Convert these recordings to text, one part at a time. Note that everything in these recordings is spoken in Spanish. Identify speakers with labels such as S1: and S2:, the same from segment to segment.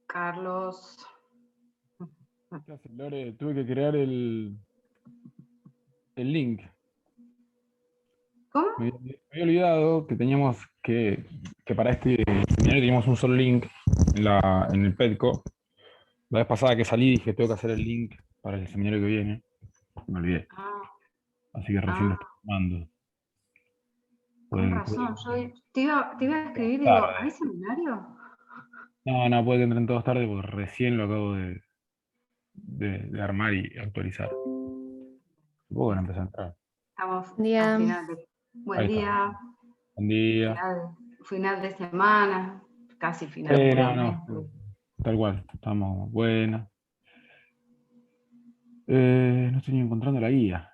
S1: Carlos.
S2: ¿Qué haces, Lore? Tuve que crear el link.
S1: ¿Cómo?
S2: Me había olvidado que teníamos que para este seminario teníamos un solo link en el Petco. La vez pasada que salí dije, tengo que hacer el link para el seminario que viene. Me olvidé.
S1: Ah,
S2: Así que recién lo estoy tomando.
S1: con razón. Yo te iba a escribir, digo, ¿hay seminario?
S2: No, puede que entren todos tarde porque recién lo acabo de armar y actualizar. Supongo que van a empezar a entrar.
S1: Estamos
S3: Día.
S1: al final de... Buen
S2: Ahí está.
S1: día.
S2: Buen día.
S1: Final de semana. Casi final
S2: Sí,
S1: de
S2: no. Tal cual. Estamos buenas. No estoy ni encontrando la guía.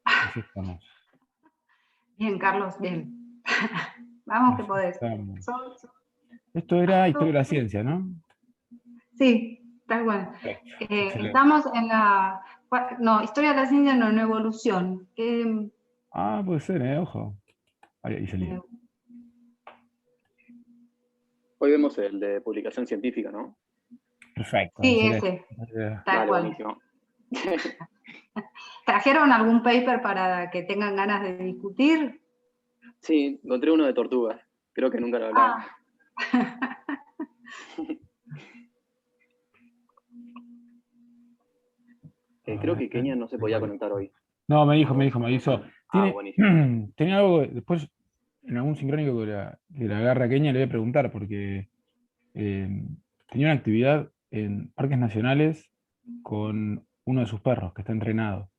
S2: Así estamos.
S1: Bien, Carlos, bien. Vamos que podés.
S2: Estamos. Esto era historia de la ciencia, ¿no?
S1: Sí, tal cual.
S2: Excelente.
S1: Estamos en la... No, historia de la ciencia no, en evolución.
S2: Puede ser, ojo. Ahí salía.
S4: Hoy vemos el de publicación científica, ¿no?
S2: Perfecto.
S1: Sí,
S2: excelente.
S1: ese. Tal
S4: Vale,
S1: cual.
S4: buenísimo.
S1: ¿Trajeron algún paper para que tengan ganas de discutir?
S4: Sí, encontré uno de tortugas. Creo que nunca lo hablamos. Creo que Kenia no se podía conectar hoy.
S2: No, me avisó.
S4: Buenísimo.
S2: Tenía algo, después, en algún sincrónico que la agarra a Kenia, le voy a preguntar, porque tenía una actividad en parques nacionales con uno de sus perros, que está entrenado.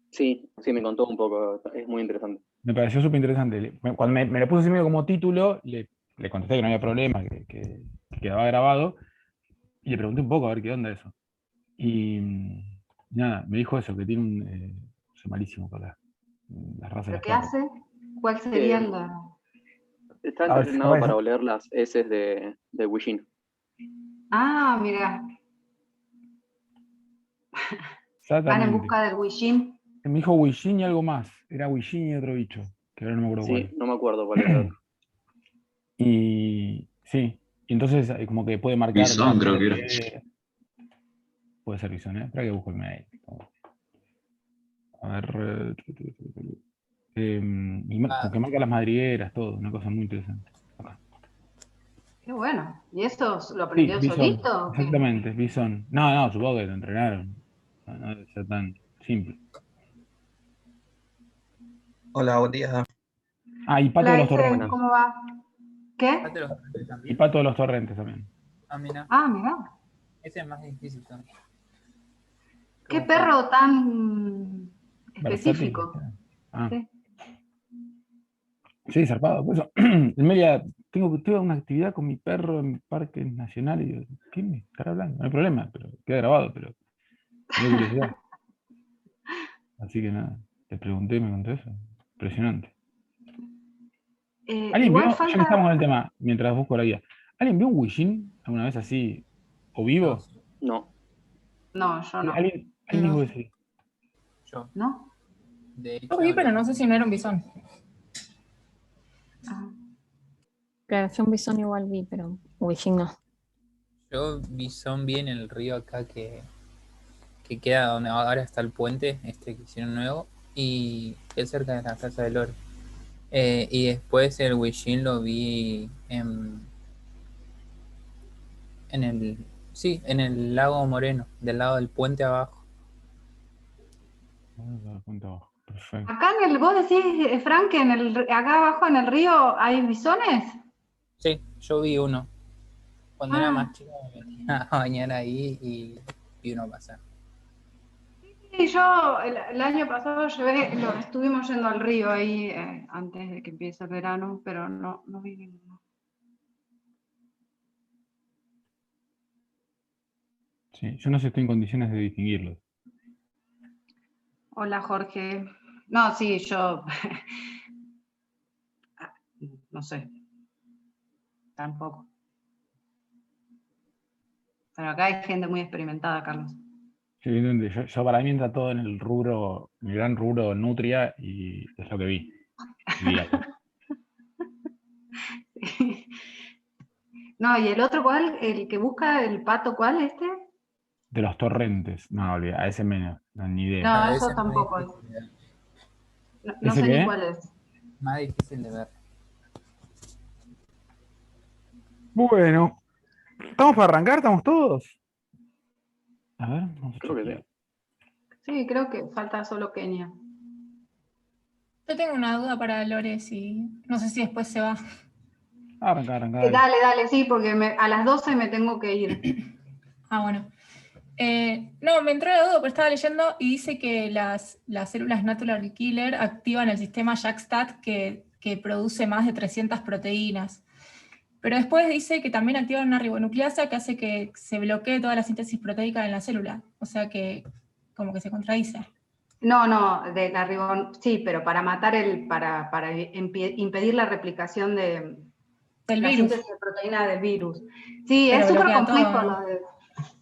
S4: Sí, me contó un poco. Es muy interesante.
S2: Me pareció súper interesante. Cuando me lo puse así medio como título, le contesté que no había problema, que quedaba grabado, y le pregunté un poco a ver qué onda eso. Y nada, me dijo eso, que tiene soy malísimo con las razas de
S1: ¿Pero
S2: los
S1: qué
S2: perros.
S1: hace? ¿Cuál sería la...?
S4: Está
S2: A ver,
S4: entrenado para oler las heces de Wishin.
S1: Ah, mira. Van en busca del Wishin.
S2: Me dijo Wishin y algo más. Era Wishin y otro bicho, que ahora no me acuerdo cuál.
S4: Sí, no me acuerdo cuál era el otro.
S2: Y sí, y entonces como que puede marcar...
S5: Bison, creo que era.
S2: Puede ser Bison, ¿eh? Espera que busco el mail. A ver... como que marca las madrigueras, todo, una cosa muy interesante. Acá.
S1: Qué bueno. ¿Y esto lo aprendió
S2: Bison,
S1: solito?
S2: exactamente, Bison. No, supongo que lo entrenaron. No debe ser tan simple.
S6: Hola, buen día.
S2: Y Pato de los Torrentes.
S1: ¿Cómo va? ¿Qué?
S2: Y Pato de los Torrentes también.
S1: Mira.
S7: Ese es más difícil también.
S1: ¿Qué perro tan específico?
S2: Sí, zarpado. Por eso, en media, tuve una actividad con mi perro en parques nacionales. Y digo, ¿qué me estará hablando? No hay problema, pero queda grabado, pero me dio curiosidad. Así que nada, le pregunté y me contó eso. Impresionante. ¿Alguien vio, ya que estamos en el tema, mientras busco la guía, ¿alguien vio un Wishin alguna vez así, o vivo?
S4: No.
S1: No, yo no.
S2: ¿Alguien
S3: No.
S2: dijo ese?
S7: Yo.
S1: ¿No?
S7: De hecho,
S3: Yo vi, pero no sé si no era un bisón. Claro, yo un bisón igual vi, pero Wishin no.
S7: Yo bisón vi en el río acá que queda donde ahora está el puente, que hicieron nuevo, y es cerca de la casa de Lore. Y después el Wishin lo vi en el lago Moreno, del lado del puente abajo.
S2: Perfecto.
S1: Acá vos decís, Frank, que acá abajo en el río hay bisones.
S7: Sí, yo vi uno. Cuando era más chico me metía a bañar ahí y vi uno pasar.
S1: Sí, yo el año pasado estuvimos yendo al río ahí antes de que empiece el verano, pero no vi ninguno.
S2: Sí, yo no sé si estoy en condiciones de distinguirlos.
S1: Hola, Jorge. No, sí, yo... no sé. Tampoco. Pero acá hay gente muy experimentada, Carlos.
S2: Sí, yo para mí entra todo en el rubro, en el gran rubro nutria, y es lo que vi.
S1: No, y el otro, ¿cuál? El que busca el pato, ¿cuál este?
S2: De los torrentes. No, olvida, a ese menos, no, ni idea.
S1: No,
S7: Ese
S1: eso
S7: es más
S1: tampoco es.
S7: difícil de ver.
S1: No
S2: ¿Ese
S1: sé ni
S2: qué?
S1: cuál es.
S7: Más difícil de ver.
S2: Bueno, ¿estamos para arrancar? ¿Estamos todos? A ver, vamos a
S4: Creo que
S2: chequear.
S4: sí.
S1: Sí, creo que falta solo Kenia.
S3: Yo tengo una duda para Lore, si no sé si después se va.
S2: Arranca, dale.
S1: Dale, sí, porque a las 12 me tengo que ir.
S3: Ah, bueno. No, me entró la duda, pero estaba leyendo y dice que las células Natural Killer activan el sistema JAK-STAT que produce más de 300 proteínas. Pero después dice que también activan una ribonucleasa que hace que se bloquee toda la síntesis proteica en la célula. O sea que como que se contradice.
S1: No, de la sí, pero para matar para impedir la replicación de
S3: Del
S1: la
S3: virus.
S1: síntesis de proteína del virus. Sí,
S3: Pero
S1: es súper
S3: bloquea
S1: complejo
S3: todo,
S1: lo
S3: ¿no?
S1: de.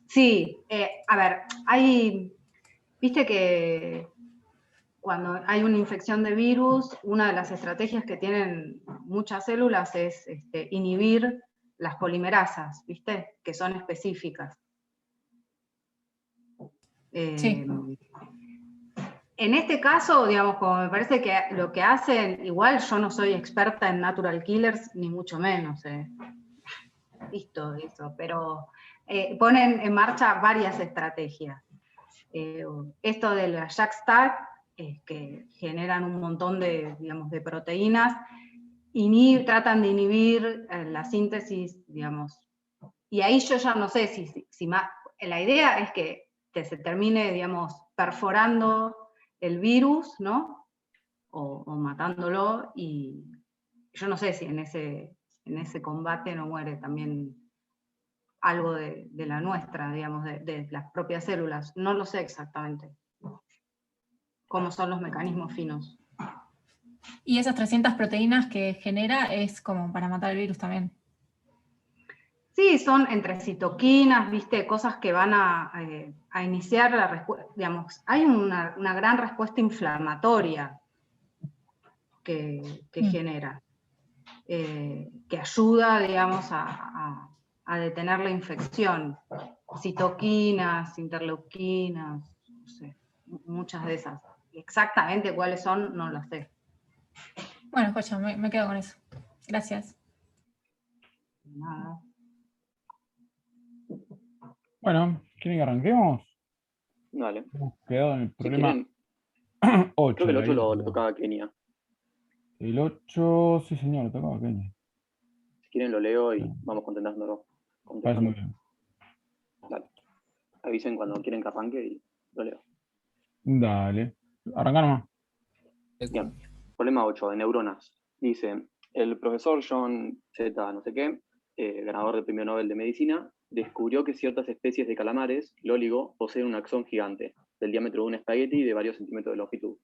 S1: Sí, a ver, viste que cuando hay una infección de virus, una de las estrategias que tienen muchas células es inhibir las polimerasas, ¿viste? Que son específicas.
S3: Sí.
S1: En este caso, digamos, como me parece que lo que hacen, igual yo no soy experta en natural killers, ni mucho menos, visto eso, pero ponen en marcha varias estrategias. Esto de la JAK-STAT, que generan un montón de, digamos, de proteínas, tratan de inhibir la síntesis, digamos, y ahí yo ya no sé si más, la idea es que se termine, digamos, perforando el virus, ¿no? O matándolo, y yo no sé si en ese combate no muere también algo de la nuestra, digamos, de las propias células. No lo sé exactamente cómo son los mecanismos finos.
S3: Y esas 300 proteínas que genera es como para matar el virus también.
S1: Sí, son entre citoquinas, viste, cosas que van a iniciar la respuesta, digamos, hay una gran respuesta inflamatoria que genera, que ayuda, digamos, a detener la infección. Citoquinas, interleuquinas, no sé, muchas de esas. Exactamente cuáles son, no lo sé.
S3: Bueno, Joya, me quedo con eso. Gracias.
S1: Nada.
S2: Bueno, ¿quieren que arranquemos?
S4: Dale.
S2: Hemos quedado en el
S4: Si
S2: problema
S4: quieren,
S2: 8.
S4: creo que el 8 lo tocaba a Kenia.
S2: El 8, sí señor, lo tocaba Kenia.
S4: Si quieren lo leo y vamos contentándolo.
S2: Parece muy bien.
S4: Dale. Avisen cuando quieren que arranque y lo leo.
S2: Dale. Arranca nomás.
S4: Bien. Problema 8, de neuronas. Dice, el profesor John Z. no sé qué, ganador del Premio Nobel de Medicina, descubrió que ciertas especies de calamares, lóligo, poseen un axón gigante, del diámetro de un espagueti y de varios centímetros de longitud.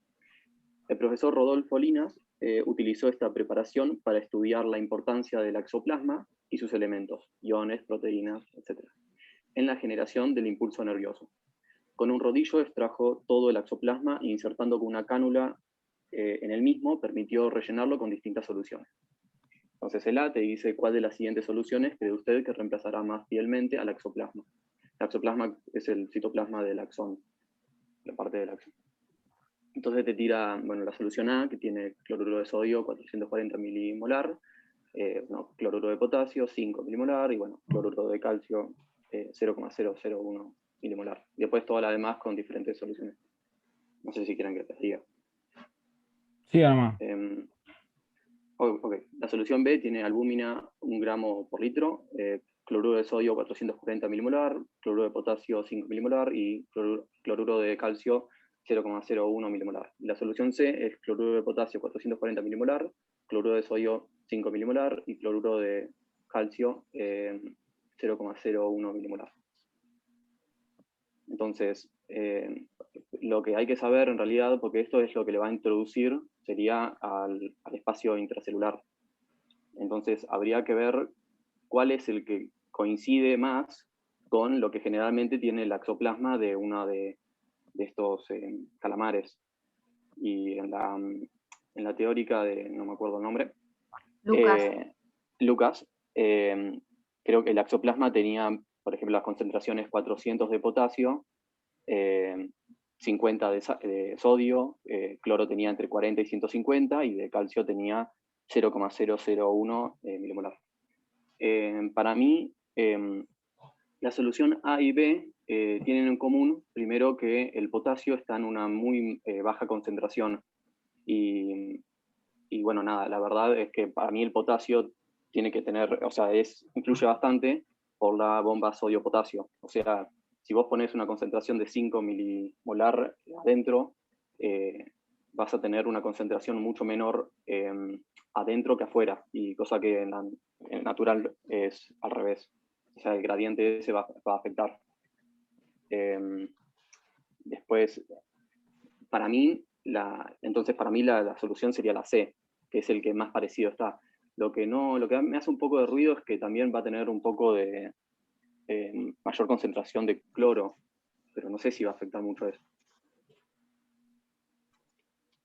S4: El profesor Rodolfo Linas utilizó esta preparación para estudiar la importancia del axoplasma y sus elementos, iones, proteínas, etc., en la generación del impulso nervioso. Con un rodillo extrajo todo el axoplasma e insertando con una cánula en el mismo, permitió rellenarlo con distintas soluciones. Entonces el A te dice cuál de las siguientes soluciones cree usted que reemplazará más fielmente al axoplasma. El axoplasma es el citoplasma del axón, la parte del axón. Entonces te tira, bueno, la solución A, que tiene cloruro de sodio 440 milimolar, cloruro de potasio 5 milimolar, y bueno, cloruro de calcio 0,001 milimolar. Y después toda la demás con diferentes soluciones. No sé si quieren que les diga.
S2: Sí, nomás.
S4: Ok, la solución B tiene albúmina 1 gramo por litro, cloruro de sodio 440 milimolar, cloruro de potasio 5 milimolar y cloruro de calcio 0,01 milimolar. La solución C es cloruro de potasio 440 milimolar, cloruro de sodio 5 milimolar y cloruro de calcio 0,01 milimolar. Entonces, lo que hay que saber en realidad, porque esto es lo que le va a introducir, sería al espacio intracelular. Entonces, habría que ver cuál es el que coincide más con lo que generalmente tiene el axoplasma de una de estos calamares. Y en la teórica de, no me acuerdo el nombre,
S1: Lucas.
S4: Lucas, creo que el Axoplasma tenía, por ejemplo, las concentraciones 400 de potasio, 50 de sodio, cloro tenía entre 40 y 150, y de calcio tenía 0,001 milimolar. Para mí, la solución A y B tienen en común, primero, que el potasio está en una muy baja concentración. Y bueno, nada, la verdad es que para mí el potasio tiene que tener, o sea, influye bastante por la bomba sodio-potasio. O sea, si vos pones una concentración de 5 milimolar adentro, vas a tener una concentración mucho menor adentro que afuera, y cosa que en natural es al revés. O sea, el gradiente ese va a afectar. Después, para mí, la solución sería la C, que es el que más parecido está. Lo que me hace un poco de ruido es que también va a tener un poco de mayor concentración de cloro, pero no sé si va a afectar mucho eso.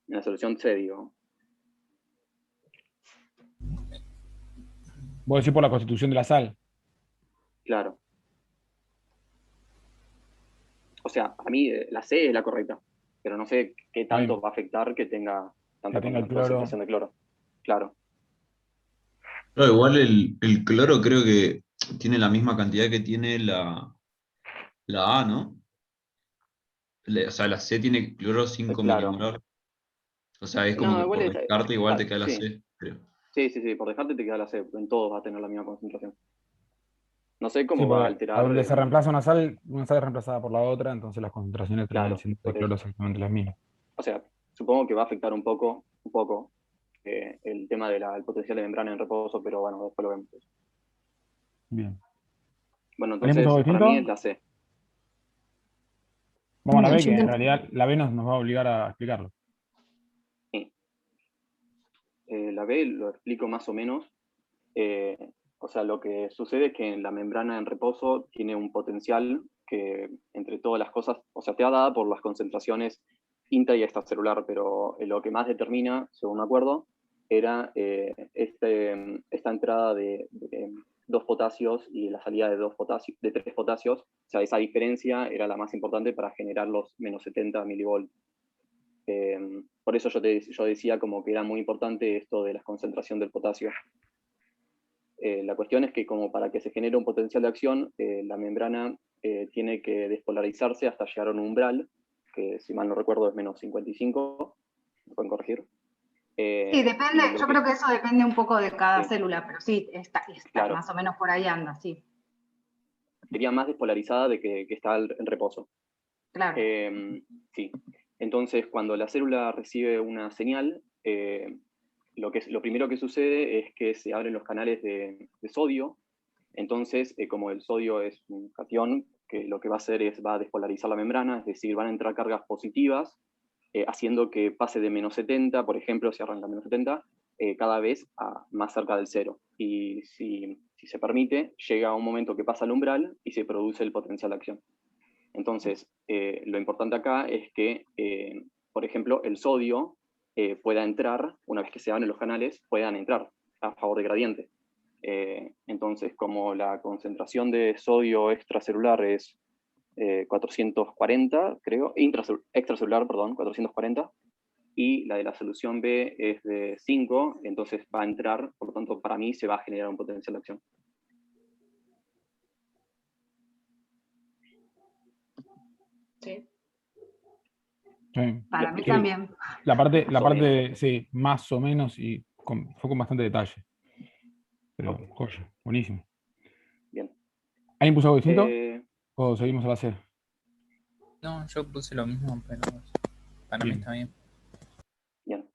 S4: En la solución C, digo.
S2: Vos decís por la constitución de la sal.
S4: Claro. O sea, a mí la C es la correcta, pero no sé qué tanto va a afectar que tenga tanta
S2: el cloro.
S4: concentración de cloro. Claro.
S5: No, igual el cloro creo que tiene la misma cantidad que tiene la A, ¿no? O sea, la C tiene cloro 5
S4: Claro.
S5: milimolar. O sea, es como
S4: No,
S5: que
S4: igual
S5: por descarte igual te queda la
S4: sí.
S5: C, creo.
S4: Sí, por descarte te queda la C, en todos va a tener la misma concentración. No sé
S2: Sí,
S4: cómo va a
S2: porque
S4: alterar.
S2: a donde se reemplaza una sal es reemplazada por la otra, entonces las concentraciones terminan
S4: Claro,
S2: siendo de
S4: por
S2: cloro
S4: eso.
S2: exactamente las mismas.
S4: O sea, supongo que va a afectar un poco el tema del potencial de membrana en reposo, pero bueno, después lo vemos.
S2: Bien.
S4: Bueno,
S2: ¿Tenés
S4: entonces,
S2: punto
S4: para mí es
S2: distinto?
S4: la C.
S2: Vamos a la
S1: No,
S2: B,
S1: yo
S2: que en
S1: entiendo.
S2: realidad la B nos va a obligar a explicarlo.
S4: Sí. La B lo explico más o menos. O sea, lo que sucede es que la membrana en reposo tiene un potencial que, entre todas las cosas, o sea, te ha dado por las concentraciones intra y extracelular, pero lo que más determina, según me acuerdo, era esta entrada de 2 potasios y la salida de 3 potasios. O sea, esa diferencia era la más importante para generar los menos 70 milivolts. Por eso yo decía como que era muy importante esto de la concentración del potasio. La cuestión es que como para que se genere un potencial de acción, la membrana tiene que despolarizarse hasta llegar a un umbral, que si mal no recuerdo es menos 55, ¿me pueden corregir?
S1: Sí, depende, yo creo que eso depende un poco de cada célula, pero sí, está
S4: claro,
S1: más o menos por ahí anda, sí.
S4: Sería más despolarizada de que está en reposo.
S1: Claro.
S4: Sí. Entonces, cuando la célula recibe una señal, lo primero que sucede es que se abren los canales de sodio. Entonces, como el sodio es un catión, que lo que va a hacer es va a despolarizar la membrana, es decir, van a entrar cargas positivas, haciendo que pase de menos 70, por ejemplo, si arranca menos 70, cada vez más cerca del cero. Y si se permite, llega a un momento que pasa el umbral y se produce el potencial de acción. Entonces, lo importante acá es que, por ejemplo, el sodio pueda entrar, una vez que se abren los canales, puedan entrar a favor de gradiente. Entonces, como la concentración de sodio extracelular es 440, creo, extracelular, perdón, 440, y la de la solución B es de 5, entonces va a entrar, por lo tanto, para mí se va a generar un potencial de acción.
S1: Sí.
S2: Sí.
S1: Para mí
S2: Sí.
S1: también.
S2: La parte, sí, más o menos, y fue con bastante detalle. Pero, joya, buenísimo.
S4: Bien.
S2: ¿Alguien puso algo distinto? ¿O seguimos a la C?
S7: No, yo puse lo mismo, pero para
S2: Bien.
S7: mí está bien.
S4: Bien.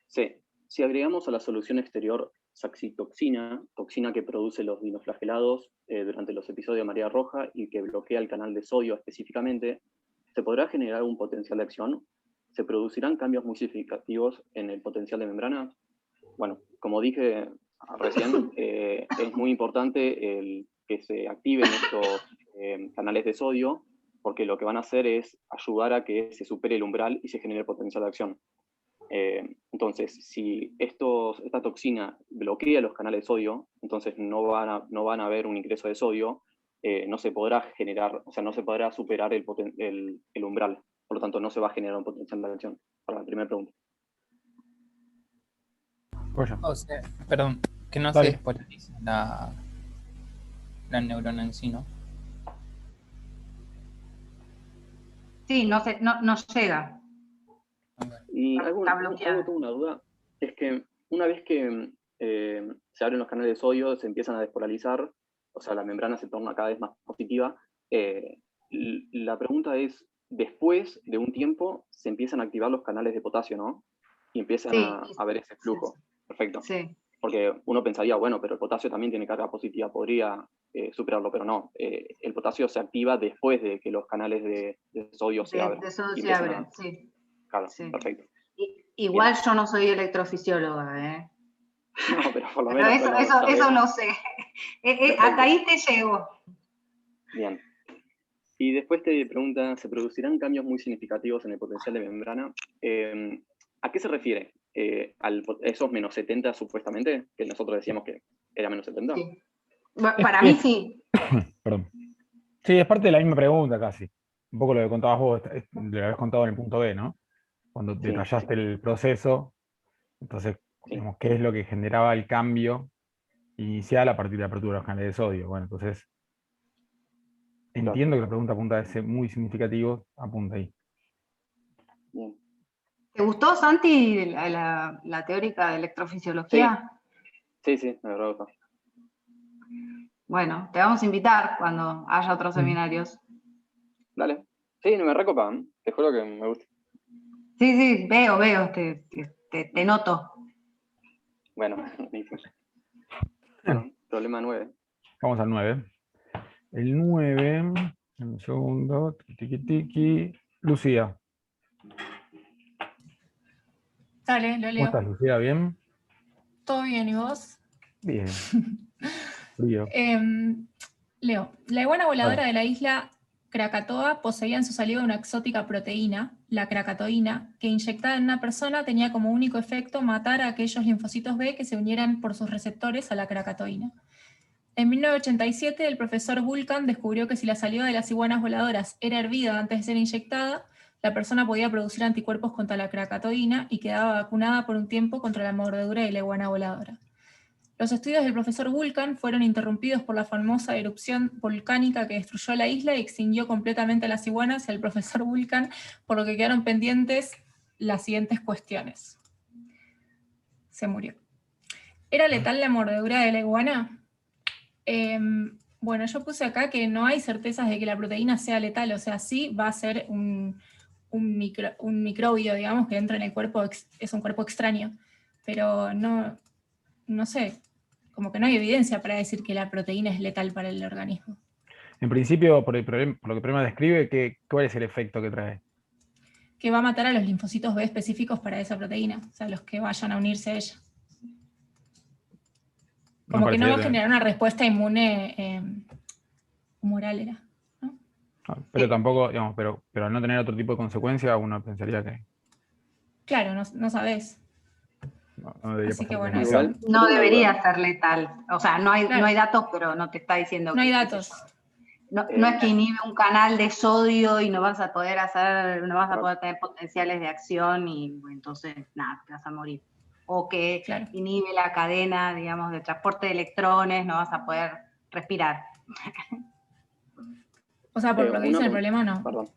S4: C. Si agregamos a la solución exterior saxitoxina, toxina que produce los dinoflagelados durante los episodios de marea roja y que bloquea el canal de sodio específicamente, ¿se podrá generar un potencial de acción? ¿Se producirán cambios muy significativos en el potencial de membrana? Bueno, como dije recién, es muy importante que se activen estos canales de sodio, porque lo que van a hacer es ayudar a que se supere el umbral y se genere potencial de acción. Entonces, si esta toxina bloquea los canales de sodio, entonces no van a haber un ingreso de sodio, no se podrá generar, o sea, no se podrá superar el umbral. Por lo tanto, no se va a generar un potencial de acción. Para la primera pregunta.
S2: Goya.
S7: O sea, perdón, que no
S2: Dale.
S7: se despolariza la neurona en sí, ¿no?
S1: Sí, no llega.
S4: Y
S1: Está
S4: algo
S1: bloqueada.
S4: que tengo una duda es que una vez que se abren los canales de sodio, se empiezan a despolarizar, o sea, la membrana se torna cada vez más positiva. La pregunta es, después de un tiempo se empiezan a activar los canales de potasio, ¿no? Y empiezan
S1: Sí,
S4: a ver ese flujo. Perfecto.
S1: sí.
S4: Porque uno pensaría, bueno, pero el potasio también tiene carga positiva, podría superarlo, pero no. El potasio se activa después de que los canales de sodio se abran.
S1: De sodio
S4: Y
S1: se
S4: empiezan
S1: abren, sí.
S4: Claro,
S1: Sí.
S4: perfecto.
S1: Igual yo no soy electrofisióloga, ¿eh?
S4: No, pero por lo
S1: Pero
S4: menos.
S1: eso no sé. Hasta ahí te llego.
S4: Bien. Y después te pregunta, ¿se producirán cambios muy significativos en el potencial de membrana? ¿A qué se refiere? ¿Esos menos 70 supuestamente? Que nosotros decíamos que era menos 70.
S1: Sí. Para mí sí.
S2: Perdón. Sí, es parte de la misma pregunta casi. Un poco lo que contabas vos, lo habías contado en el punto B, ¿no? Cuando
S4: Sí,
S2: detallaste el proceso, entonces,
S4: sí.
S2: digamos, ¿qué es lo que generaba el cambio inicial a partir de la apertura de los canales de sodio? Bueno, entonces, entiendo que la pregunta apunta a ese muy significativo, apunta ahí.
S4: Bien.
S1: ¿Te gustó, Santi, la teórica de electrofisiología?
S4: Sí, me gusta.
S1: Bueno, te vamos a invitar cuando haya otros seminarios.
S4: Dale. Sí, no me recopa, ¿eh? Te juro que me gusta.
S1: Sí, veo, te noto.
S4: Bueno, buenísimo. Bueno, problema 9.
S2: Vamos al 9. El 9, un segundo, tiki. Lucía.
S3: Dale, lo
S2: ¿Cómo
S3: leo.
S2: estás, Lucía? ¿Bien?
S3: ¿Todo bien y vos?
S2: Bien. Frío.
S3: Leo, la iguana voladora
S2: Vale.
S3: de la isla Krakatoa poseía en su saliva una exótica proteína, la krakatoína, que inyectada en una persona tenía como único efecto matar a aquellos linfocitos B que se unieran por sus receptores a la krakatoína. En 1987, el profesor Vulcan descubrió que si la saliva de las iguanas voladoras era hervida antes de ser inyectada, la persona podía producir anticuerpos contra la krakatoína y quedaba vacunada por un tiempo contra la mordedura de la iguana voladora. Los estudios del profesor Vulcan fueron interrumpidos por la famosa erupción volcánica que destruyó la isla y extinguió completamente a las iguanas y al profesor Vulcan, por lo que quedaron pendientes las siguientes cuestiones. Se murió. ¿Era letal la mordedura de la iguana? Bueno, yo puse acá que no hay certezas de que la proteína sea letal, o sea, sí va a ser un microbio, digamos, que entra en el cuerpo, es un cuerpo extraño, pero no sé, como que no hay evidencia para decir que la proteína es letal para el organismo.
S2: En principio, por lo que el problema describe, ¿cuál es el efecto que trae?
S3: Que va a matar a los linfocitos B específicos para esa proteína, o sea, los que vayan a unirse a ella. Como que no va a generar una respuesta inmune humoral, ¿era? ¿No?
S2: Pero tampoco, digamos, pero al no tener otro tipo de consecuencia, uno pensaría que
S3: Claro, no sabés.
S2: no debería
S3: Así
S2: pasar
S3: que bueno,
S2: nada.
S4: Igual,
S1: No debería ser letal. O sea, no hay datos, pero no te está diciendo
S3: no hay
S1: que,
S3: datos.
S1: No es que inhibe un canal de sodio y no vas a poder tener potenciales de acción y bueno, entonces nada, te vas a morir. O que inhibe la cadena, digamos, de transporte de electrones, no vas a poder respirar.
S3: O sea, por lo que dice el problema, no.
S4: Perdón.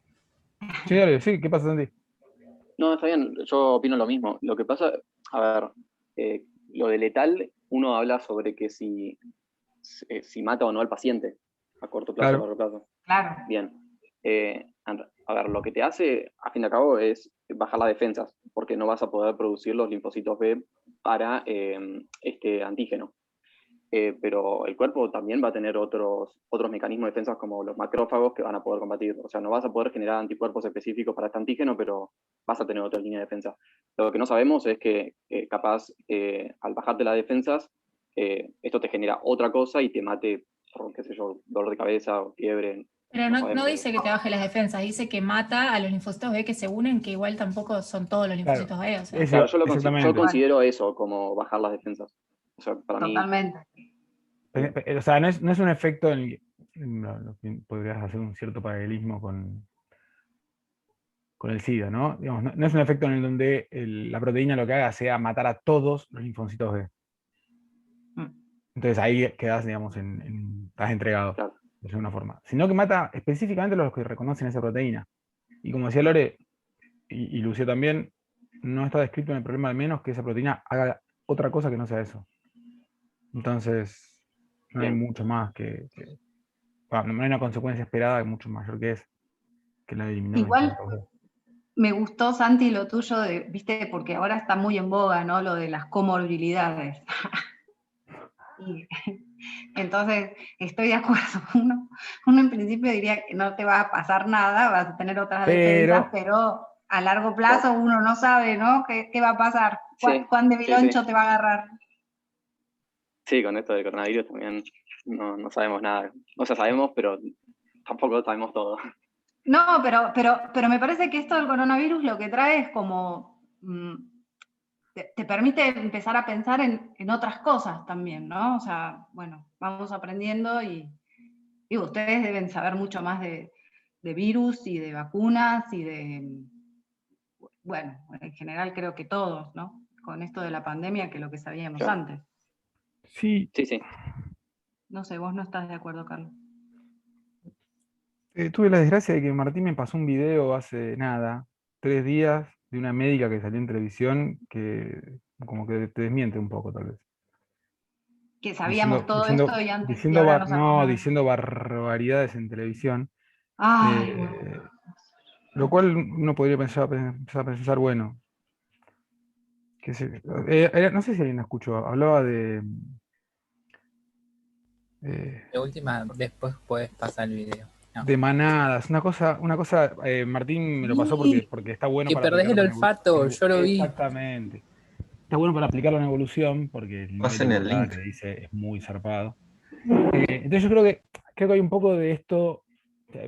S2: Sí, dale, sí, ¿qué pasa, Santi?
S4: No, está bien, yo opino lo mismo. Lo que pasa, a ver, lo de letal, uno habla sobre que si mata o no al paciente, a corto plazo o a largo plazo.
S1: Claro.
S4: Bien. A ver, lo que te hace, a fin de cabo, es bajar las defensas, porque no vas a poder producir los linfocitos B para este antígeno. Pero el cuerpo también va a tener otros mecanismos de defensa como los macrófagos que van a poder combatir. O sea, no vas a poder generar anticuerpos específicos para este antígeno, pero vas a tener otra línea de defensa. Lo que no sabemos es que capaz al bajarte las defensas, esto te genera otra cosa y te mate por, qué sé yo, dolor de cabeza o fiebre,
S3: Pero
S4: No
S3: no
S4: sabemos.
S3: dice que te baje las defensas, dice que mata a los linfocitos B que se unen, que igual tampoco son todos los
S2: Claro,
S3: linfocitos B. O sea.
S2: eso,
S4: Claro, yo
S2: exactamente.
S4: considero eso como bajar las defensas. O sea, para mí,
S1: Totalmente.
S2: O sea, no es un efecto lo que podrías hacer un cierto paralelismo con el SIDA, ¿no? Digamos, no es un efecto en el donde la proteína lo que haga sea matar a todos los linfocitos B.
S1: Mm.
S2: Entonces ahí quedas, digamos, estás entregado,
S4: claro.
S2: de alguna forma. Sino que mata específicamente a los que reconocen esa proteína. Y como decía Lore, y Lucio también, no está descrito en el problema al menos que esa proteína haga otra cosa que no sea eso. Entonces, no hay
S4: Bien.
S2: mucho más bueno, no hay una consecuencia esperada mucho mayor que la de eliminar los
S1: Igual
S2: linfocitos B.
S1: me gustó, Santi, lo tuyo, viste, porque ahora está muy en boga, ¿no? Lo de las comorbilidades. Y, entonces, estoy de acuerdo. Uno en principio diría que no te va a pasar nada, vas a tener otras defensas, pero a largo plazo uno no sabe, ¿no? ¿Qué va a pasar?
S4: Sí,
S1: ¿Cuán de viloncho
S4: sí.
S1: te va a agarrar?
S4: Sí, con esto del coronavirus también no sabemos nada. O sea, sabemos, pero tampoco sabemos todo.
S1: No, pero me parece que esto del coronavirus lo que trae es como... te permite empezar a pensar en otras cosas también, ¿no? O sea, bueno, vamos aprendiendo y digo, ustedes deben saber mucho más de virus y de vacunas y bueno, en general creo que todos, ¿no? Con esto de la pandemia que lo que sabíamos
S4: Claro.
S1: antes.
S2: Sí,
S4: Sí.
S1: No sé, vos no estás de acuerdo, Carlos.
S2: tuve la desgracia de que Martín me pasó un video hace nada, 3 días, de una médica que salió en televisión que como que te desmiente un poco, tal vez.
S1: Que sabíamos todo esto y antes y
S2: diciendo
S1: ahora no sabemos nada.
S2: diciendo barbaridades en televisión.
S1: Ay, bueno.
S2: Lo cual uno podría empezar a pensar, bueno, no sé si alguien la escuchó, hablaba
S7: De última, después puedes pasar el video. No.
S2: de manadas, una cosa, Martín me lo pasó
S3: Sí,
S2: porque está bueno
S7: Que
S2: para
S7: perdés el
S2: aplicarlo
S7: olfato, yo lo vi.
S2: Exactamente. Está bueno para aplicarlo en evolución, porque el nivel de
S6: Pasen el
S2: burrada
S6: link.
S2: que dice es muy zarpado. Entonces yo creo que hay un poco de esto,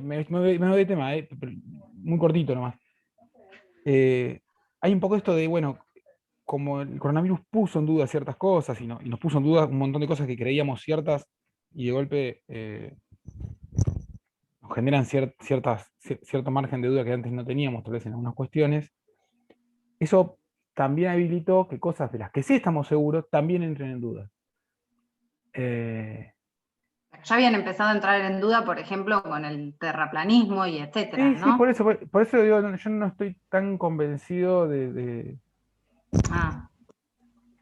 S2: me voy de tema, pero muy cortito nomás. Hay un poco esto de, bueno, como el coronavirus puso en duda ciertas cosas y nos puso en duda un montón de cosas que creíamos ciertas y de golpe nos generan cierto margen de duda que antes no teníamos, tal vez en algunas cuestiones, eso también habilitó que cosas de las que sí estamos seguros también entren en duda.
S1: Ya habían empezado a entrar en duda, por ejemplo, con el terraplanismo y etcétera,
S2: Sí,
S1: ¿no?
S2: por eso digo, yo no estoy tan convencido
S1: Ah.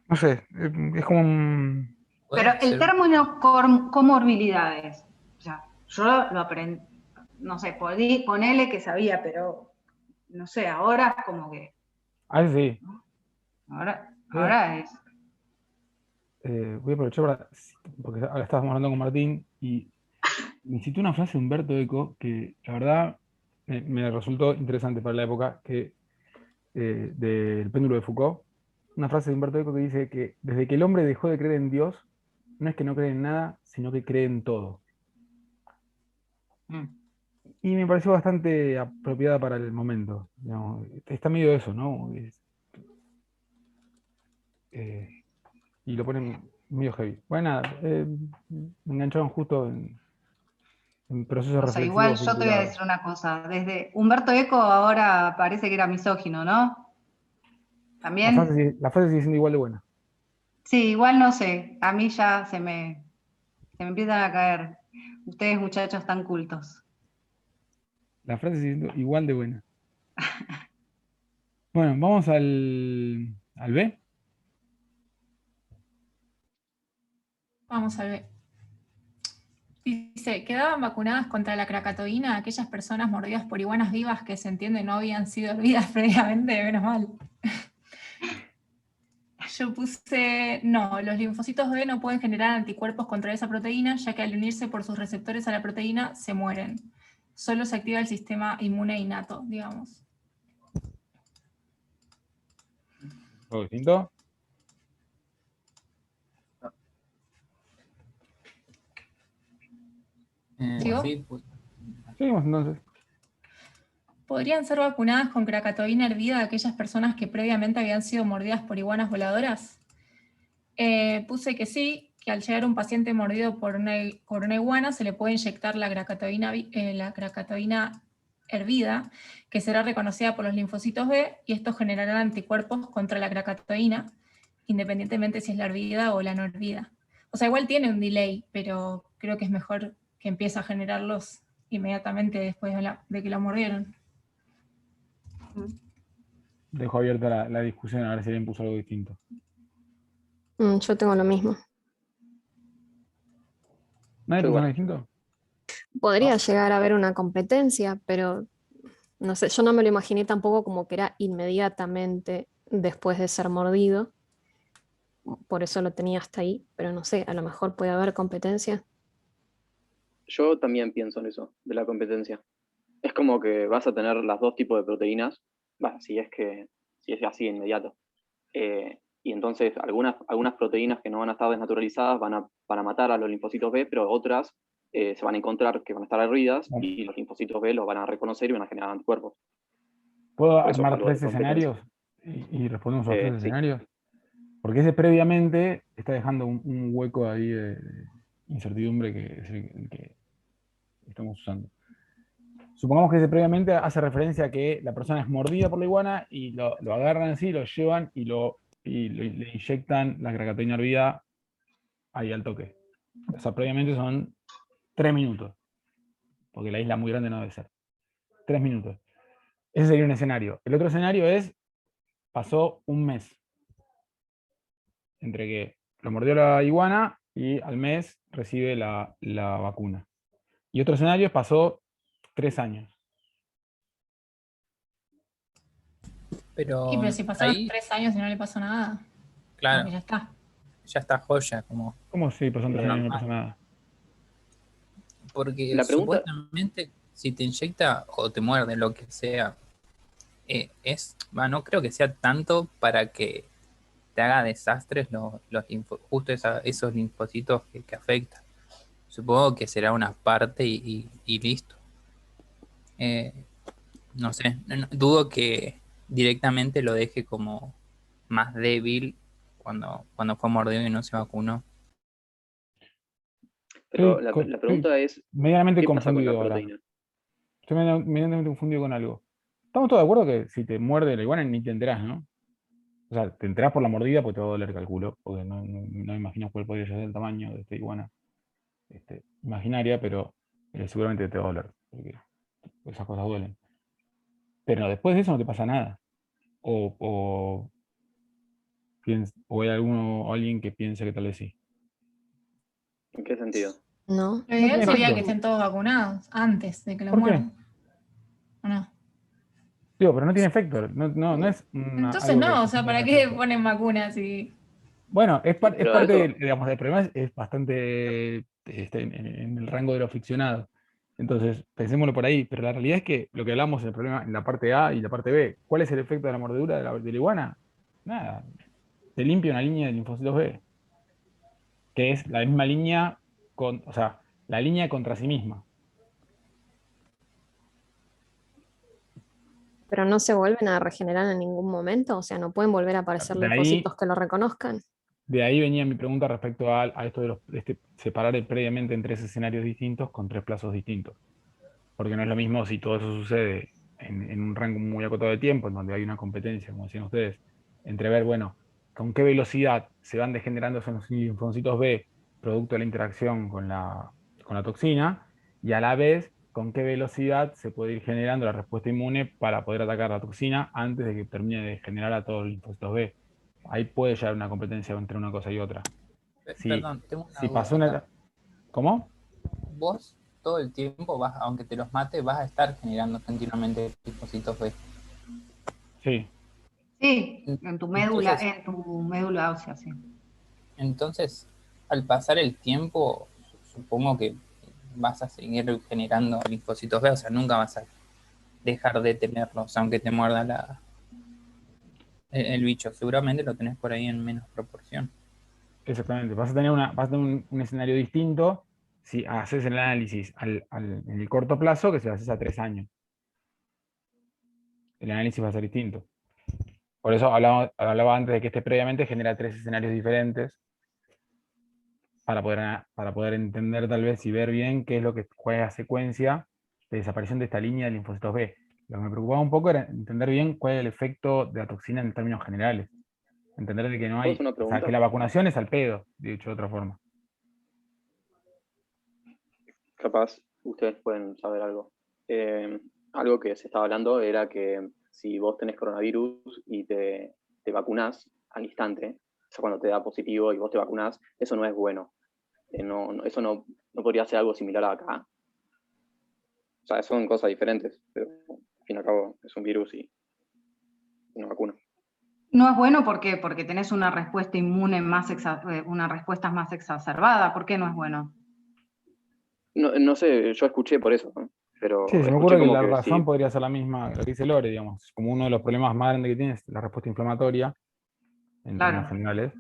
S2: no sé, es como un...
S1: Pero
S7: Puede
S1: el
S7: ser.
S1: término comorbilidades, o sea, yo lo aprendí, no sé, ponele que sabía, pero no sé, ahora como que,
S2: Sí.
S1: ahora es...
S2: Voy a aprovechar porque ahora estábamos hablando con Martín y me citó una frase de Humberto Eco que la verdad me resultó interesante para la época, del péndulo de Foucault. Una frase de Humberto Eco que dice que desde que el hombre dejó de creer en Dios, no es que no cree en nada, sino que cree en todo. Y me pareció bastante apropiada para el momento. Digamos, está medio de eso, ¿no? Y lo ponen medio heavy. Bueno, nada, me engancharon justo en procesos
S1: O sea, igual
S2: reflexivos
S1: yo te voy a
S2: vinculados.
S1: decir una cosa, desde Humberto Eco ahora parece que era misógino, ¿no? ¿También?
S2: La frase sigue siendo igual de buena.
S1: Sí, igual no sé, a mí ya se me empiezan a caer ustedes muchachos tan cultos.
S2: La frase sigue siendo igual de buena. Bueno, vamos al B.
S3: Vamos a ver. Dice, quedaban vacunadas contra la krakatoína aquellas personas mordidas por iguanas vivas que se entiende no habían sido hervidas previamente, menos mal. Yo puse, no, los linfocitos B no pueden generar anticuerpos contra esa proteína, ya que al unirse por sus receptores a la proteína se mueren. Solo se activa el sistema inmune innato, digamos.
S2: ¿Algo distinto?
S3: ¿Sigo?
S7: Sí,
S2: Seguimos entonces.
S3: ¿Podrían ser vacunadas con kracatoína hervida aquellas personas que previamente habían sido mordidas por iguanas voladoras? Puse que sí, que al llegar un paciente mordido por una iguana se le puede inyectar la kracatoína hervida, que será reconocida por los linfocitos B, y estos generarán anticuerpos contra la kracatoína, independientemente si es la hervida o la no hervida. O sea, igual tiene un delay, pero creo que es mejor que empiece a generarlos inmediatamente después de que la mordieron.
S2: Dejo abierta la discusión a ver si alguien puso algo distinto.
S8: Yo tengo lo mismo.
S2: ¿Nadie
S4: Yo
S2: puso
S4: igual.
S2: nada distinto?
S8: Podría llegar a haber una competencia, pero no sé, yo no me lo imaginé tampoco como que era inmediatamente después de ser mordido. Por eso lo tenía hasta ahí, pero no sé, a lo mejor puede haber competencia.
S4: Yo también pienso en eso, de la competencia. Es como que vas a tener las dos tipos de proteínas, si es así inmediato. Y entonces algunas proteínas que no van a estar desnaturalizadas van a matar a los linfocitos B, pero otras se van a encontrar que van a estar hervidas y los linfocitos B los van a reconocer y van a generar anticuerpos.
S2: ¿Puedo
S4: Por eso es
S2: armar
S4: algo de
S2: 3
S4: competencia.
S2: escenarios y respondemos a los 3
S4: Sí.
S2: escenarios? Porque ese previamente está dejando un hueco ahí de incertidumbre que es el que estamos usando. Supongamos que ese previamente hace referencia a que la persona es mordida por la iguana y lo agarran así, lo llevan y le inyectan la kracatoína hervida ahí al toque. O sea, previamente son 3 minutos, porque la isla muy grande no debe ser. 3 minutos. Ese sería un escenario. El otro escenario es, pasó un mes entre que lo mordió la iguana y al mes recibe la vacuna. Y otro escenario es, pasó 3 años.
S7: Pero
S3: Y pero si pasaron
S7: ahí,
S3: 3 años y no le pasó nada,
S7: claro,
S3: como que
S7: ya está joya, como
S2: ¿Cómo si pasan 3 años y no pasa nada?
S7: porque
S4: La pregunta,
S7: supuestamente si te inyecta o te muerde, lo que sea, no creo que sea tanto para que te haga desastres justo esos linfocitos que afectan. Supongo que será una parte y listo. No sé, dudo que directamente lo deje como más débil cuando fue mordido y no se vacunó.
S4: pero
S2: Estoy
S4: la pregunta es,
S2: medianamente
S4: ¿qué pasa con la
S2: confundido ahora.
S4: proteína?
S2: Estoy medianamente confundido con algo. Estamos todos de acuerdo que si te muerde la iguana ni te enterás, ¿no? O sea, te enterás por la mordida porque te va a doler, calculo, porque no imagino cuál podría ser el tamaño de esta iguana imaginaria, pero seguramente te va a doler, porque esas cosas duelen. Pero después de eso no te pasa nada. O hay alguien que piense que tal vez sí.
S4: ¿En qué sentido?
S8: ¿No?
S3: Lo ideal
S2: tiene
S3: sería
S2: efecto.
S3: que estén todos vacunados antes de que lo
S2: ¿Por qué?
S3: mueran. ¿O no?
S2: Digo, pero no tiene efecto. No es
S3: Entonces
S2: algo que
S3: no, o
S2: se
S3: sea,
S2: sienta
S3: ¿para
S2: en
S3: qué
S2: efecto.
S3: ponen vacunas y
S2: Bueno, es
S4: Pero
S2: parte
S4: eso,
S2: digamos, del problema es bastante en el rango de lo ficcionado. Entonces, pensémoslo por ahí, pero la realidad es que lo que hablamos en el problema en la parte A y la parte B, ¿cuál es el efecto de la mordedura de la iguana? Nada, te limpia una línea de linfocitos B, que es la misma línea o sea, la línea contra sí misma.
S8: Pero no se vuelven a regenerar en ningún momento, o sea, no pueden volver a aparecer
S2: De ahí,
S8: linfocitos que lo reconozcan.
S2: de ahí venía mi pregunta respecto a esto de separar previamente en 3 escenarios distintos con 3 plazos distintos. Porque no es lo mismo si todo eso sucede en un rango muy acotado de tiempo, en donde hay una competencia, como decían ustedes, entre ver, bueno, con qué velocidad se van degenerando esos linfocitos B producto de la interacción con la toxina, y a la vez con qué velocidad se puede ir generando la respuesta inmune para poder atacar la toxina antes de que termine de generar a todos los linfocitos B. Ahí puede llegar una competencia entre una cosa y otra.
S7: Perdón, tengo una
S2: Si pasó
S7: duda acá.
S2: ¿Cómo?
S7: Vos todo el tiempo aunque te los mates, vas a estar generando continuamente linfocitos B.
S1: Sí, en tu médula ósea, sí.
S7: Entonces, al pasar el tiempo, supongo que vas a seguir generando linfocitos B, o sea, nunca vas a dejar de tenerlos, aunque te muerda el bicho. Seguramente lo tenés por ahí en menos proporción.
S2: Exactamente, vas a tener un escenario distinto si haces el análisis en el corto plazo que si lo haces a 3 años. El análisis va a ser distinto. Por eso hablaba antes de que previamente genera 3 escenarios diferentes para poder entender tal vez y ver bien qué es lo que cuál es la secuencia de desaparición de esta línea de linfocitos B. Lo que me preocupaba un poco era entender bien cuál es el efecto de la toxina en términos generales. Entender de que no
S4: ¿Puedo
S2: hay,
S4: hacer una
S2: o sea,
S4: pregunta?
S2: que la vacunación es al pedo, dicho de otra forma.
S4: Capaz ustedes pueden saber algo. Algo que se estaba hablando era que si vos tenés coronavirus y te vacunás al instante, o sea, cuando te da positivo y vos te vacunás, eso no es bueno. Eso no podría ser algo similar a acá. O sea, son cosas diferentes, pero al fin y al cabo es un virus y una vacuna.
S1: No es bueno porque tenés una respuesta inmune una respuesta más exacerbada. ¿Por qué no es bueno?
S4: No sé, yo escuché por eso, ¿no? Pero
S2: Sí, se me
S4: escuché
S2: ocurre que
S4: como
S2: la
S4: que
S2: razón
S4: sí,
S2: podría ser la misma, lo que dice Lore, digamos. Como uno de los problemas más grandes que tiene es la respuesta inflamatoria, en términos
S1: Claro.
S2: generales.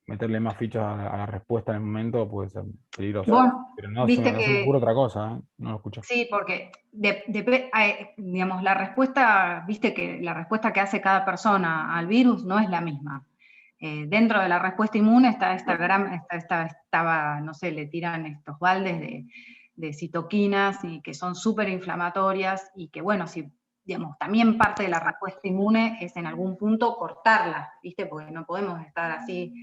S2: Meterle más fichas a la respuesta en el momento puede ser peligroso.
S1: Vos
S2: Pero no se
S1: viste
S2: me ocurre
S1: que
S2: otra cosa, ¿eh? No lo escuché.
S1: sí, porque digamos, viste que la respuesta que hace cada persona al virus no es la misma. Dentro de la respuesta inmune estaba, no sé, le tiran estos baldes de citoquinas y que son súper inflamatorias y que, bueno, si, digamos, también parte de la respuesta inmune es en algún punto cortarla, ¿viste? Porque no podemos estar así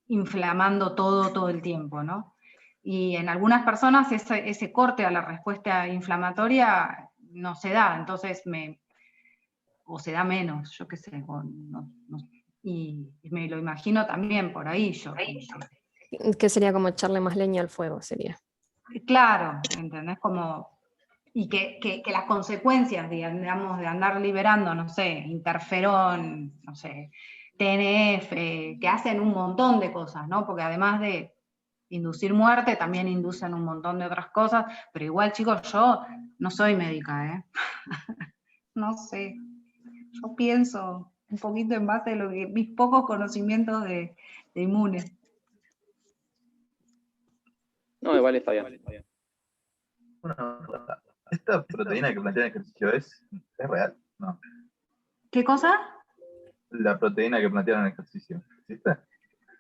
S1: inflamando todo el tiempo, ¿no? Y en algunas personas ese corte a la respuesta inflamatoria no se da, entonces o se da menos, yo qué sé, y me lo imagino también por ahí yo.
S8: Que sería como echarle más leña al fuego, sería.
S1: Claro, ¿entendés? Como, y que las consecuencias, digamos, de andar liberando, no sé, interferón, no sé, TNF, que hacen un montón de cosas, ¿no? Porque además de inducir muerte, también inducen un montón de otras cosas, pero igual, chicos, yo no soy médica, ¿eh? No sé, yo pienso un poquito en base a mis pocos conocimientos de inmunes.
S4: no, igual está bien.
S9: Bueno, esta proteína que plantea el ejercicio es real, ¿no?
S1: ¿Qué cosa?
S9: La proteína que plantearon en el ejercicio, ¿existe?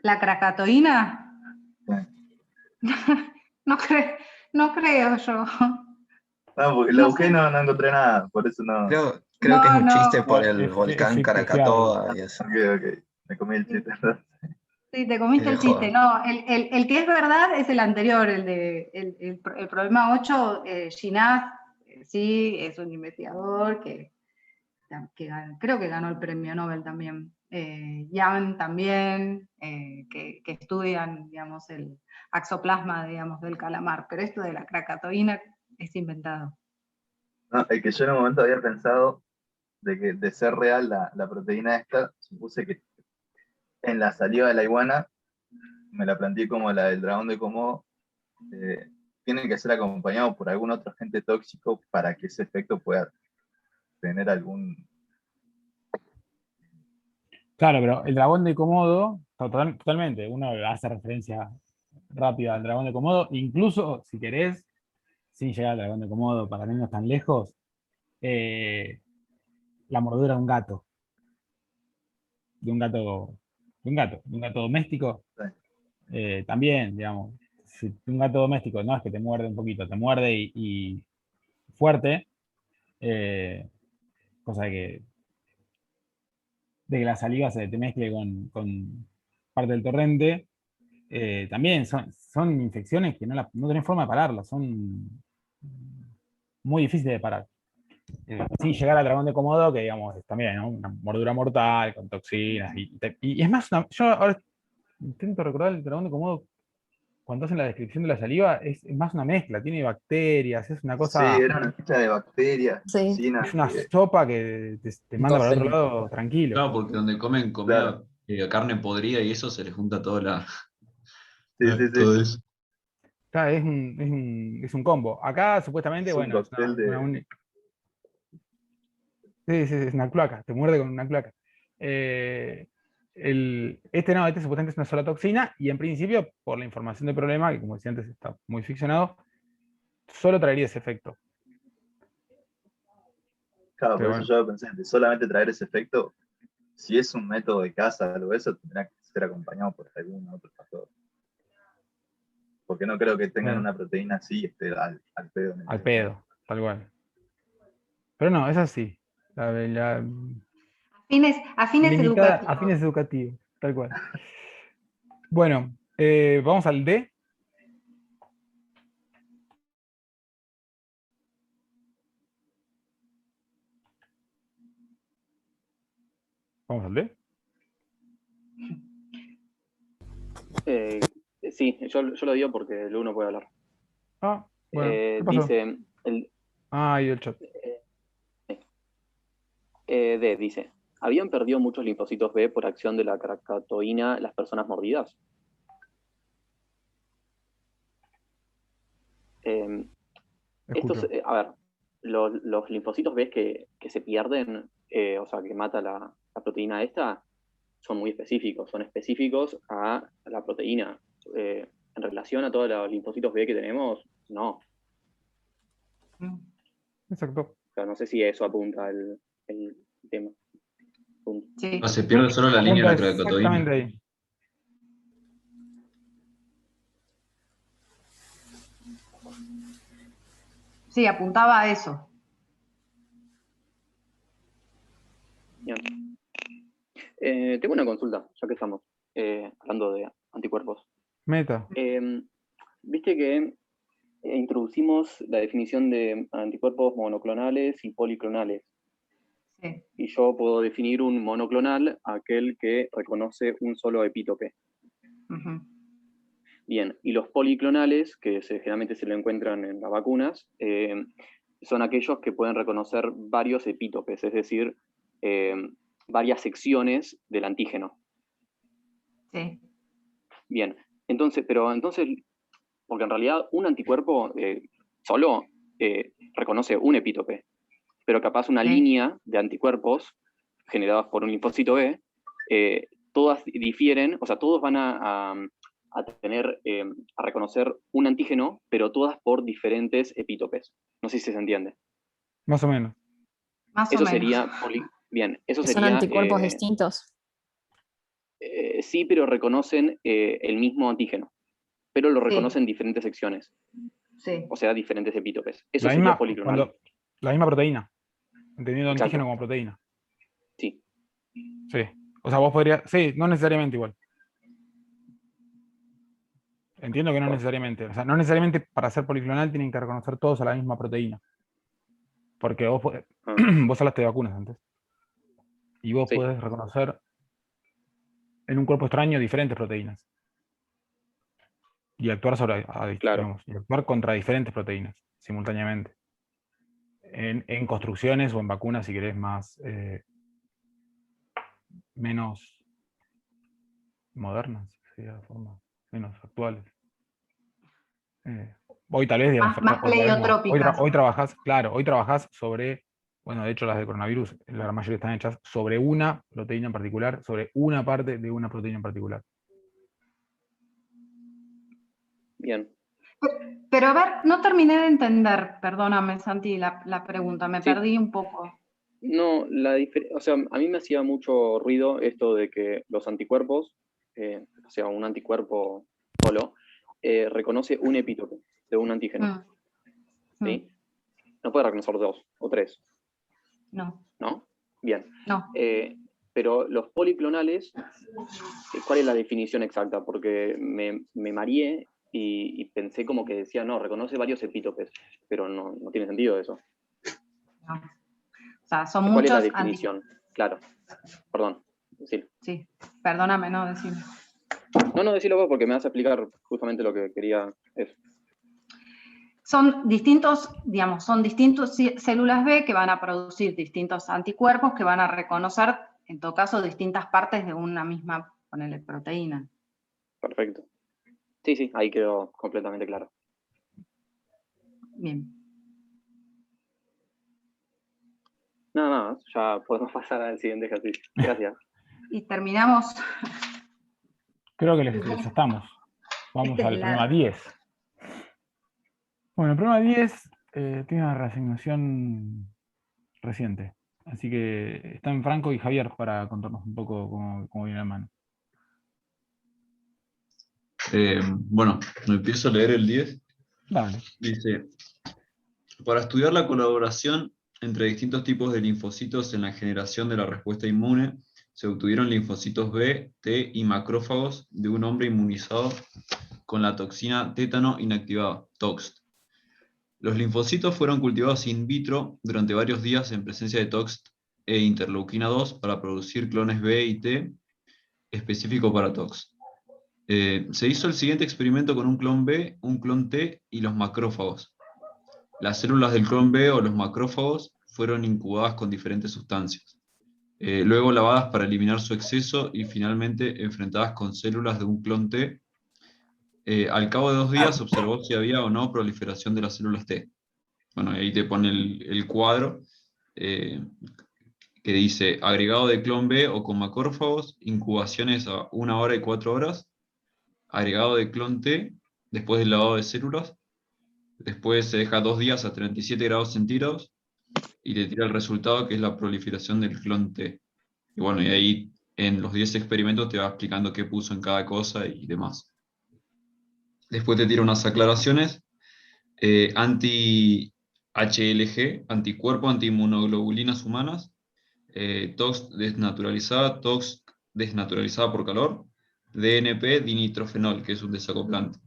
S1: ¿La cracatoína?
S9: Sí.
S1: No creo yo.
S9: No, porque la busqué y no encontré nada, por eso no.
S6: Creo que es un chiste
S1: No.
S6: por
S2: No,
S6: el
S2: es
S6: volcán
S2: ficticiado.
S6: Krakatoa y eso.
S9: Ok, me comí el chiste.
S1: Sí, te
S6: Es
S1: comiste
S6: de
S1: el chiste.
S6: joda.
S1: No, el que es verdad es el anterior, el problema 8. Ginás, sí, es un investigador que creo que ganó el premio Nobel también. Jan también, que estudian, digamos, el axoplasma, digamos, del calamar. Pero esto de la cracatoína es inventado.
S9: No, es que yo en un momento había pensado de ser real la proteína esta, supuse que en la saliva de la iguana, me la planteé como la del dragón de Komodo, tiene que ser acompañado por algún otro agente tóxico para que ese efecto pueda tener algún...
S2: Claro, pero el dragón de Komodo, totalmente, uno hace referencia rápida al dragón de Komodo, incluso si querés, sin llegar al dragón de Komodo para no irnos tan lejos, la mordedura de un gato, de un gato doméstico, también, digamos, si un gato doméstico no es que te muerde un poquito, te muerde y fuerte, cosa de que la saliva se te mezcle con parte del torrente, también son infecciones que no tenés forma de pararlas, son muy difíciles de parar. Sin llegar al dragón de Komodo, que digamos es también, ¿no? Una mordedura mortal, con toxinas. Y es más, yo ahora intento recordar el dragón de Komodo, cuando hacen la descripción de la saliva, es más una mezcla, tiene bacterias, es una
S9: Sí,
S2: cosa,
S9: era una ficha de bacterias,
S8: Sí.
S9: toxinas,
S2: es una sopa que te manda para el otro lado tranquilo.
S5: Claro, porque donde comen comida, carne podrida y eso se les junta toda
S9: sí.
S5: todo eso.
S2: Claro, es un combo. Acá supuestamente,
S9: Es un
S2: bueno, es
S9: cóctel de...
S2: sí, es una cloaca, te muerde con una cloaca. Este no, este supuestamente es una sola toxina, y en principio, por la información del problema, que como decía antes está muy ficcionado, solo traería ese efecto.
S9: Claro,
S2: Pero
S9: por eso
S2: bueno.
S9: yo pensé, de solamente traer ese efecto, si es un método de caza o algo de eso, tendrá que ser acompañado por algún otro factor. Porque no creo que tengan una proteína así y esté al pedo en el
S2: Al
S9: sistema.
S2: pedo, tal cual. Pero no, es así.
S1: A fines
S2: Limitada a
S1: educativos.
S2: fines educativos, tal cual. Bueno, vamos al D. Vamos al D.
S4: Sí, yo lo digo porque el uno puede hablar.
S2: Ah, bueno, ¿qué pasó?
S4: Dice,
S2: Ahí el chat.
S4: D dice, ¿habían perdido muchos linfocitos B por acción de la carcatoína las personas mordidas? Estos, a ver, los linfocitos B que se pierden, o sea, que mata la proteína esta, son muy específicos, son específicos a la proteína. En relación a todos los linfocitos B que tenemos, no.
S2: Exacto.
S4: O sea, no sé si eso apunta el tema. Punto.
S1: Sí.
S5: Se pierde solo la línea de la
S2: Apunta
S5: carcatoína.
S2: exactamente ahí.
S1: Sí, apuntaba a eso.
S4: Bien. Tengo una consulta, ya que estamos hablando de anticuerpos.
S2: Meta.
S4: Viste que introducimos la definición de anticuerpos monoclonales y policlonales.
S1: Sí.
S4: Y yo puedo definir un monoclonal, aquel que reconoce un solo epítope.
S1: Ujú.
S4: Bien, y los policlonales, que generalmente se lo encuentran en las vacunas, son aquellos que pueden reconocer varios epítopes, es decir, varias secciones del antígeno.
S1: Sí.
S4: Bien, entonces, porque en realidad un anticuerpo solo reconoce un epítope, pero capaz una línea de anticuerpos generados por un linfocito B, todas difieren, o sea, todos van a tener, a reconocer un antígeno, pero todas por diferentes epítopes. No sé si se entiende.
S2: Más o menos.
S1: Más
S4: Eso
S1: o menos.
S4: sería, bien, eso
S8: ¿Son
S4: sería...
S8: anticuerpos distintos?
S4: Sí, pero reconocen el mismo antígeno, pero lo reconocen en diferentes secciones.
S1: Sí.
S4: O sea, diferentes epítopes. Eso
S2: La
S4: sería
S2: misma,
S4: policlonal.
S2: la misma proteína. Entendiendo el
S4: Exacto.
S2: antígeno como proteína.
S4: Sí.
S2: Sí. O sea, vos podrías. Sí, no necesariamente igual. Entiendo que no necesariamente. O sea, no necesariamente para ser policlonal tienen que reconocer todos a la misma proteína. Porque vos vos hablaste de vacunas antes. Y vos podés reconocer en un cuerpo extraño diferentes proteínas. Y actuar digamos, y actuar contra diferentes proteínas simultáneamente. En construcciones o en vacunas, si querés, menos modernas, sería la forma, menos actuales. Hoy tal vez, digamos,
S1: Más pleiotrópicas.
S2: hoy trabajás, claro, hoy trabajás sobre, bueno, de hecho las de coronavirus, la mayoría están hechas sobre una proteína en particular, sobre una parte de una proteína en particular.
S4: Bien.
S1: Pero a ver, no terminé de entender, perdóname Santi, la pregunta, me perdí un poco.
S4: No, o sea, a mí me hacía mucho ruido esto de que los anticuerpos, o sea, un anticuerpo solo, reconoce un epítope de un antígeno. ¿Sí? No puede reconocer dos o tres.
S1: No.
S4: ¿No? Bien.
S1: No.
S4: Pero los policlonales, ¿cuál es la definición exacta? Porque me mareé y pensé como que decía, no, reconoce varios epítopes, pero no tiene sentido eso.
S1: No. O sea, son
S4: ¿Cuál es la
S1: muchos
S4: definición? Claro. Perdón. Decilo.
S1: Sí, perdóname, no, decime.
S4: No, decilo vos porque me vas a explicar justamente lo que quería eso.
S1: Son distintos, digamos, son distintas células B que van a producir distintos anticuerpos que van a reconocer, en todo caso, distintas partes de una misma, ponele, proteína.
S4: Perfecto. Sí, ahí quedó completamente claro.
S1: Bien.
S4: Nada más, ya podemos pasar al siguiente ejercicio. Gracias.
S1: Y terminamos.
S2: Creo que ya estamos. Vamos
S1: Este es
S2: al
S1: el
S2: problema
S1: largo.
S2: 10. Bueno, el problema 10 tiene una reasignación reciente. Así que están Franco y Javier para contarnos un poco cómo viene la mano.
S5: Bueno, me empiezo a leer el 10.
S2: Dale.
S5: Dice, para estudiar la colaboración entre distintos tipos de linfocitos en la generación de la respuesta inmune, se obtuvieron linfocitos B, T y macrófagos de un hombre inmunizado con la toxina tétano inactivada, TOXT. Los linfocitos fueron cultivados in vitro durante varios días en presencia de TOXT e interleuquina 2 para producir clones B y T específicos para TOXT. Se hizo el siguiente experimento con un clon B, un clon T y los macrófagos. Las células del clon B o los macrófagos fueron incubadas con diferentes sustancias, luego lavadas para eliminar su exceso y finalmente enfrentadas con células de un clon T. Al cabo de 2 días se observó si había o no proliferación de las células T. Bueno, ahí te pone el cuadro que dice agregado de clon B o con macrófagos, incubaciones a 1 hora y 4 horas, agregado de clon T después del lavado de células, después se deja 2 días a 37 grados centígrados y te tira el resultado que es la proliferación del clon T. Y bueno, y ahí en los 10 experimentos te va explicando qué puso en cada cosa y demás. Después te tira unas aclaraciones, anti-HLG, anticuerpo, antiinmunoglobulinas humanas, TOX desnaturalizada, TOX desnaturalizada por calor, DNP, dinitrofenol, que es un desacoplante.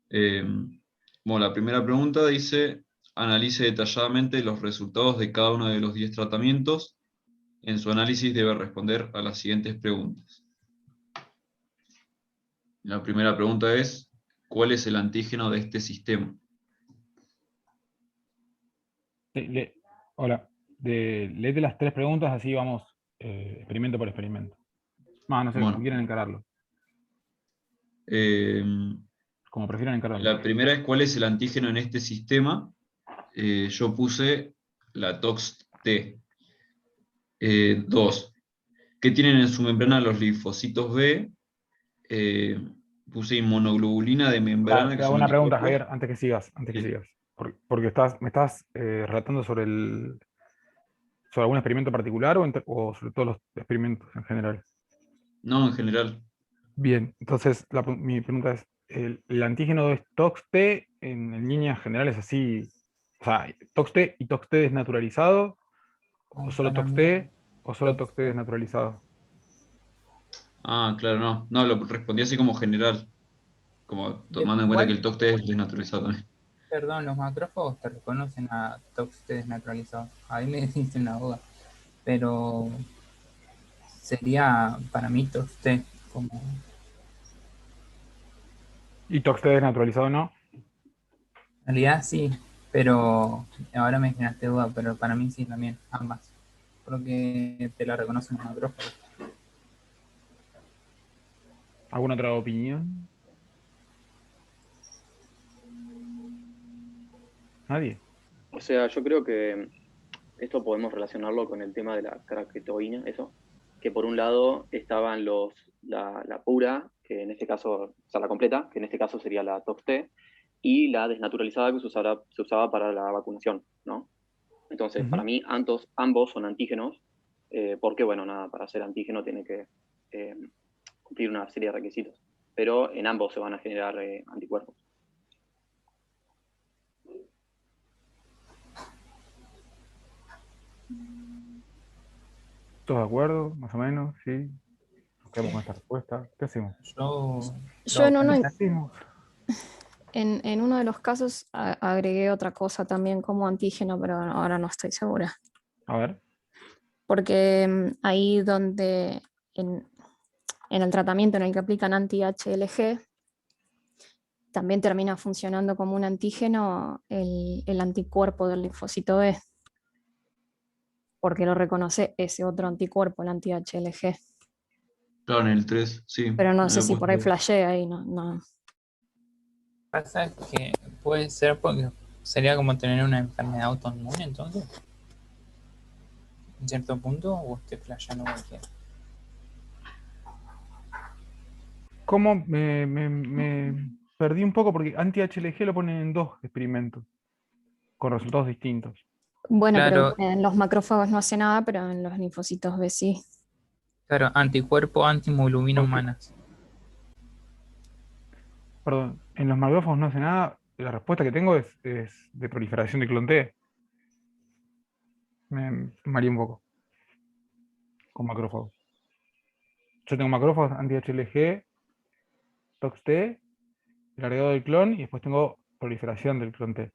S5: Bueno, la primera pregunta dice, analice detalladamente los resultados de cada uno de los 10 tratamientos. En su análisis debe responder a las siguientes preguntas. La primera pregunta es, ¿cuál es el antígeno de este sistema?
S2: Hola, léete las 3 preguntas, así vamos experimento por experimento. No sé,
S5: Bueno.
S2: como quieran encararlo. Como prefieran encararlo.
S5: La primera es, ¿cuál es el antígeno en este sistema? Yo puse la TOX-T. 2. ¿Qué tienen en su membrana los linfocitos B? Puse inmunoglobulina de membrana.
S2: Te hago una pregunta, Javier, antes que sigas. Porque me estás relatando sobre algún experimento particular o sobre todos los experimentos en general.
S5: No, en general.
S2: Bien, entonces mi pregunta es, ¿el antígeno de TOX-T en líneas generales así, o sea, TOX-T y TOX-T desnaturalizado, o solo TOX-T, o solo TOX-T desnaturalizado?
S5: Ah, claro, no, lo respondí así como general, como tomando en cuenta que el TOX-T es desnaturalizado también.
S7: Perdón, los macrófagos te reconocen a TOX-T desnaturalizado. Ahí me diste una duda. Pero sería para mí TOX-T como...
S2: ¿Y TOX-T desnaturalizado no?
S7: En realidad sí, pero ahora me generaste duda, pero para mí sí también, ambas. Porque te la reconocen los macrófagos.
S2: ¿Alguna otra opinión? ¿Nadie?
S4: O sea, yo creo que esto podemos relacionarlo con el tema de la craquetoína, eso, que por un lado estaban la pura, que en este caso, o sea, la completa, que en este caso sería la TOX-T, y la desnaturalizada que se usaba para la vacunación, ¿no? Entonces, para mí, ambos son antígenos, porque, bueno, nada, para ser antígeno tiene que cumplir una serie de requisitos, pero en ambos se van a generar anticuerpos.
S2: ¿Todos de acuerdo? ¿Más o menos? ¿Sí? ¿Nos quedamos con esta respuesta? ¿Qué hacemos?
S8: Yo en uno de los casos agregué otra cosa también como antígeno, pero ahora no estoy segura.
S2: A ver.
S8: Porque ahí donde en el tratamiento en el que aplican anti-HLG, también termina funcionando como un antígeno el anticuerpo del linfocito B. Porque lo reconoce ese otro anticuerpo, el anti-HLG.
S5: Claro, en el 3, sí.
S8: Pero no sé si por ahí flashé ahí, no.
S7: Pasa que puede ser porque sería como tener una enfermedad autoinmune, entonces, en cierto punto, o estoy flasheando cualquiera.
S2: ¿Cómo me perdí un poco? Porque anti-HLG lo ponen en 2 experimentos, con resultados distintos.
S8: Bueno,
S7: Claro,
S8: pero en los macrófagos no hace nada, pero en los linfocitos B sí.
S7: claro, anticuerpo, antihemoglobina
S2: Porque,
S7: humanas.
S2: perdón, en los macrófagos no hace nada. La respuesta que tengo es de proliferación de clon T. Me mareé un poco con macrófagos. Yo tengo macrófagos anti-HLG, TOX-T, el agregado del clon, y después tengo proliferación del clon T.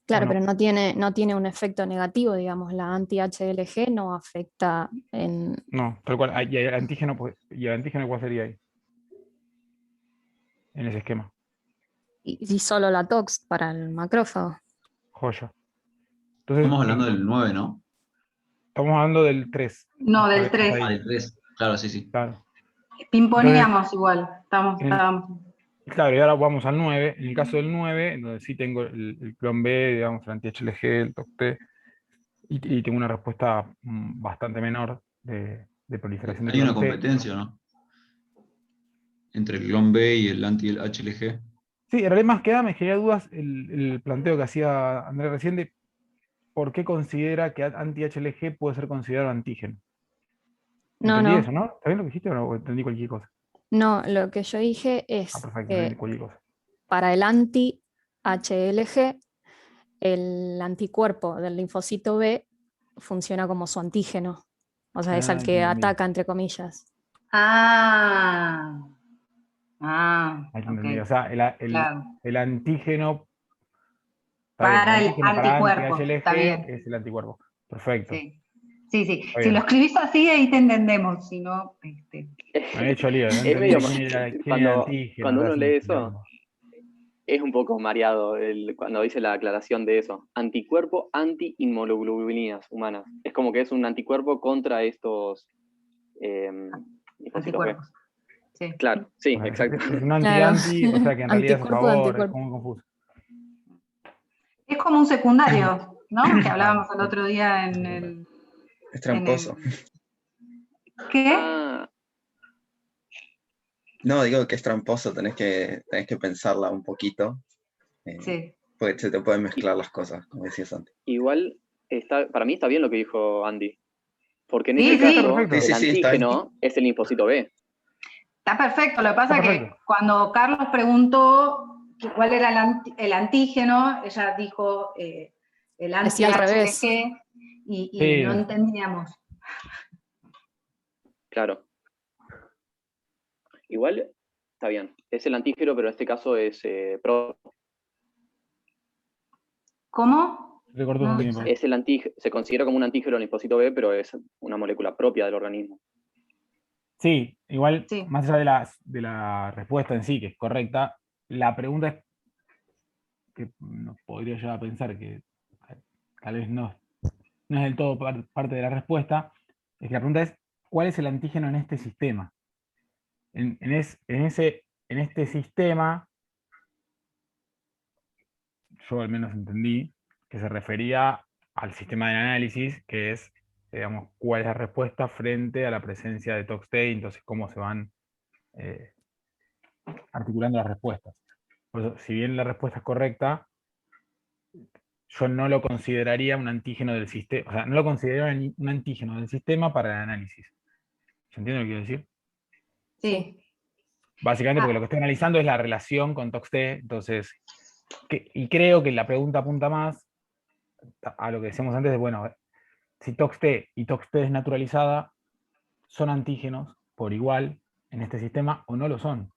S8: Claro,
S2: Bueno,
S8: pero no tiene un efecto negativo, digamos, la anti-HLG no afecta en...
S2: no, tal cual. Y el antígeno, pues, ¿y el antígeno cuál sería ahí? En ese esquema.
S8: Y solo la tox para el macrófago.
S2: Joya. Entonces,
S5: Estamos hablando del 9, ¿no?
S2: estamos hablando del 3.
S1: No, del
S2: Está
S1: 3.
S5: Ah,
S2: ahí,
S5: del 3. Claro, sí, sí.
S2: claro. Entonces,
S1: Pimponeamos igual.
S2: en el-
S1: Estábamos.
S2: claro, y ahora vamos al 9. En el caso del 9, donde sí tengo el clon B, digamos, el anti-HLG, el TOC-T, y tengo una respuesta bastante menor de proliferación de
S5: Hay una
S2: clon T.
S5: competencia, ¿no? Entre el clon B y el anti-HLG.
S2: Sí, en realidad más que nada me genera dudas el planteo que hacía Andrés recién de por qué considera que anti-HLG puede ser considerado antígeno.
S8: No,
S2: Entendí
S8: no,
S2: eso, ¿no? ¿Está bien lo que dijiste o entendí cualquier cosa?
S8: no, lo que yo dije
S2: Ah,
S8: es
S2: perfecto, entendí
S8: que
S2: cualquier cosa.
S8: para el anti-HLG, el anticuerpo del linfocito B funciona como su antígeno. O sea, es al que
S2: Entendí.
S8: ataca, entre comillas.
S1: Ah. Ah,
S2: Ahí te entendí. O
S1: ok.
S2: sea,
S1: Claro.
S2: el antígeno, está bien, el
S1: Para el
S2: antígeno para
S1: anticuerpo. Está
S2: anti-HLG
S1: bien.
S2: es el anticuerpo. Perfecto,
S1: Sí. Sí, sí.
S2: está
S1: Si lo
S2: bien.
S1: escribís así, ahí te entendemos. Si no,
S2: Me he hecho lío, no
S4: Es
S2: entendía
S4: medio,
S2: quién era el
S4: cuando,
S2: antígeno,
S4: cuando
S2: ahora
S4: uno
S2: es un
S4: lee eso,
S2: quilombo.
S4: es un poco mareado cuando dice la aclaración de eso. Anticuerpo anti-inmunoglobulinas humanas. Es como que es un anticuerpo contra estos eh, linfocitos B.
S1: anticuerpos. Sí.
S4: Claro, sí,
S2: O sea,
S4: exacto.
S2: es un
S8: Claro,
S2: anti-anti, o sea que en realidad es a
S8: anticuerpo de
S2: favor, es
S8: anticuerpo.
S2: como confuso.
S1: Es como un secundario, ¿no? Que hablábamos
S2: Claro.
S1: el otro día
S6: Es
S1: en
S6: tramposo.
S1: ¿Qué?
S4: Ah,
S6: No, digo que es tramposo, tenés que pensarla un poquito,
S1: Sí.
S6: porque se te pueden mezclar las cosas, como decías antes.
S4: igual, para mí está bien lo que dijo Andy. Porque en
S1: Sí,
S4: ese
S1: sí.
S2: Está
S4: caso,
S2: perfecto.
S6: Sí,
S4: el
S6: sí, sí, está bien.
S4: antígeno es el linfocito B.
S1: Está perfecto. Lo que
S2: Está
S1: pasa es que
S2: perfecto.
S1: cuando Carlos preguntó cuál era el antígeno, ella dijo el
S8: Decía al revés.
S1: anti-HLG y
S2: Sí,
S1: no entendíamos.
S4: Claro. Igual, está bien. Es el antígeno, pero en este caso es
S1: ¿Cómo?
S2: le cortó un
S1: No,
S2: poquito.
S4: es se considera como un antígeno el linfocito B, pero es una molécula propia del organismo.
S2: Sí, igual,
S1: sí.
S2: más allá de la respuesta en sí, que es correcta, la pregunta es que nos podría llevar a pensar que tal vez no es del todo parte de la respuesta, es que la pregunta es, ¿cuál es el antígeno en este sistema? En este sistema, yo al menos entendí que se refería al sistema de análisis, que es, digamos, cuál es la respuesta frente a la presencia de TOX-T, entonces cómo se van articulando las respuestas. Por eso, si bien la respuesta es correcta, yo no lo consideraría un antígeno del sistema, o sea, no lo consideraría un antígeno del sistema para el análisis. ¿Se entiende lo que quiero decir?
S1: Sí.
S2: Básicamente porque lo que estoy analizando es la relación con TOX-T, entonces, y creo que la pregunta apunta más a lo que decíamos antes de, bueno, si TOX-T y TOX-T desnaturalizada son antígenos por igual en este sistema o no lo son.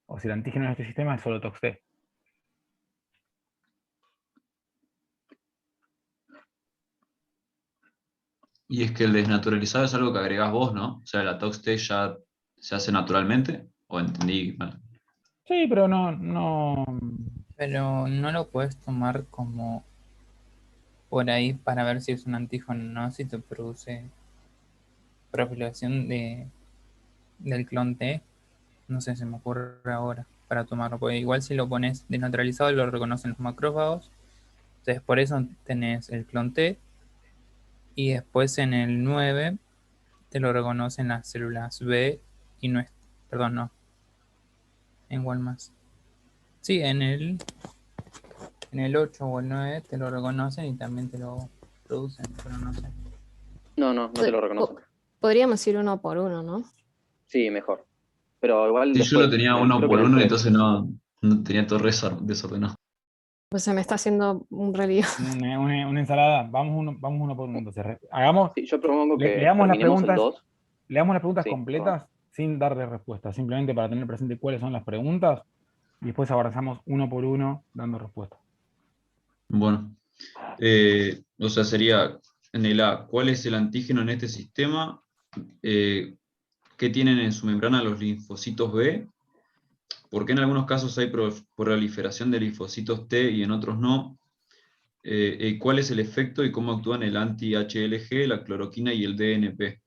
S2: O si el antígeno en este sistema es solo TOX-T.
S5: Y es que el desnaturalizado es algo que agregás vos, ¿no? O sea, la TOX-T ya se hace naturalmente, o entendí mal.
S2: Sí, pero no.
S7: Pero no lo puedes tomar como por ahí para ver si es un antígeno o no, si te produce proliferación del clon T. No sé, se me ocurre ahora para tomarlo. Porque igual si lo pones desnaturalizado lo reconocen los macrófagos. Entonces por eso tenés el clon T. Y después en el 9 te lo reconocen las células B y no Perdón, no. En Walmart. Sí, en el 8 o el 9 te lo reconocen y también te lo producen, pero no sé.
S4: No te lo reconocen.
S8: Podríamos ir uno por uno, ¿no?
S4: Sí, mejor. Pero igual
S5: Sí, yo lo
S4: después,
S5: tenía uno
S4: creo que
S5: por
S4: en el
S5: uno,
S4: 3.
S5: entonces no tenía todo desordenado.
S8: Pues se me está haciendo un relío.
S2: Una ensalada. Vamos uno por uno. Entonces, hagamos,
S4: Sí, yo propongo que
S2: leamos las
S4: terminemos el
S2: preguntas,
S4: 2.
S2: leamos las preguntas
S4: Sí,
S2: completas sin darle respuesta, simplemente para tener presente cuáles son las preguntas y después avanzamos uno por uno dando respuesta.
S5: Bueno, o sea, sería en el A, ¿cuál es el antígeno en este sistema? ¿Qué tienen en su membrana los linfocitos B? ¿Por qué en algunos casos hay proliferación de linfocitos T y en otros no? ¿Cuál es el efecto y cómo actúan el anti-HLG, la cloroquina y el DNP?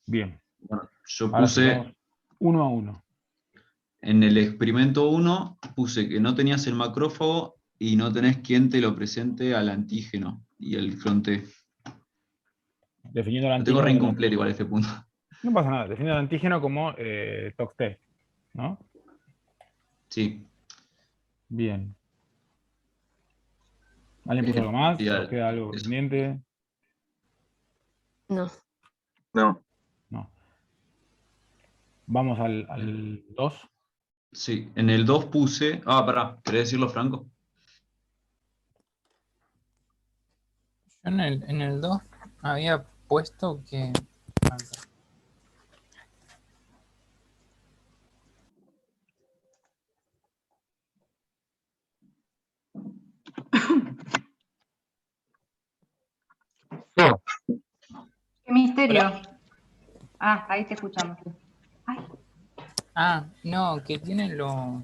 S2: Bien.
S5: Bueno, yo
S2: Ahora sí,
S5: puse,
S2: vamos uno a uno.
S5: en el experimento 1, puse que no tenías el macrófago y no tenés quien te lo presente al antígeno y el clon T.
S2: Definiendo el
S5: Lo tengo re
S2: antígeno como...
S5: incompleto igual este punto.
S2: No pasa nada, definiendo el antígeno como TOX-T, ¿no?
S5: Sí.
S2: Bien. ¿Alguien puso algo más?
S5: Sí,
S2: ¿Os queda algo
S5: eso.
S2: pendiente?
S8: No.
S9: No.
S2: No. Vamos al 2.
S5: Sí, en el 2 puse... Ah, pará, ¿querés decirlo, Franco?
S7: Yo en el 2 había puesto que...
S1: Qué misterio.
S7: Hola.
S1: Ah, ahí te escuchamos. Ay,
S7: No, que tienen los...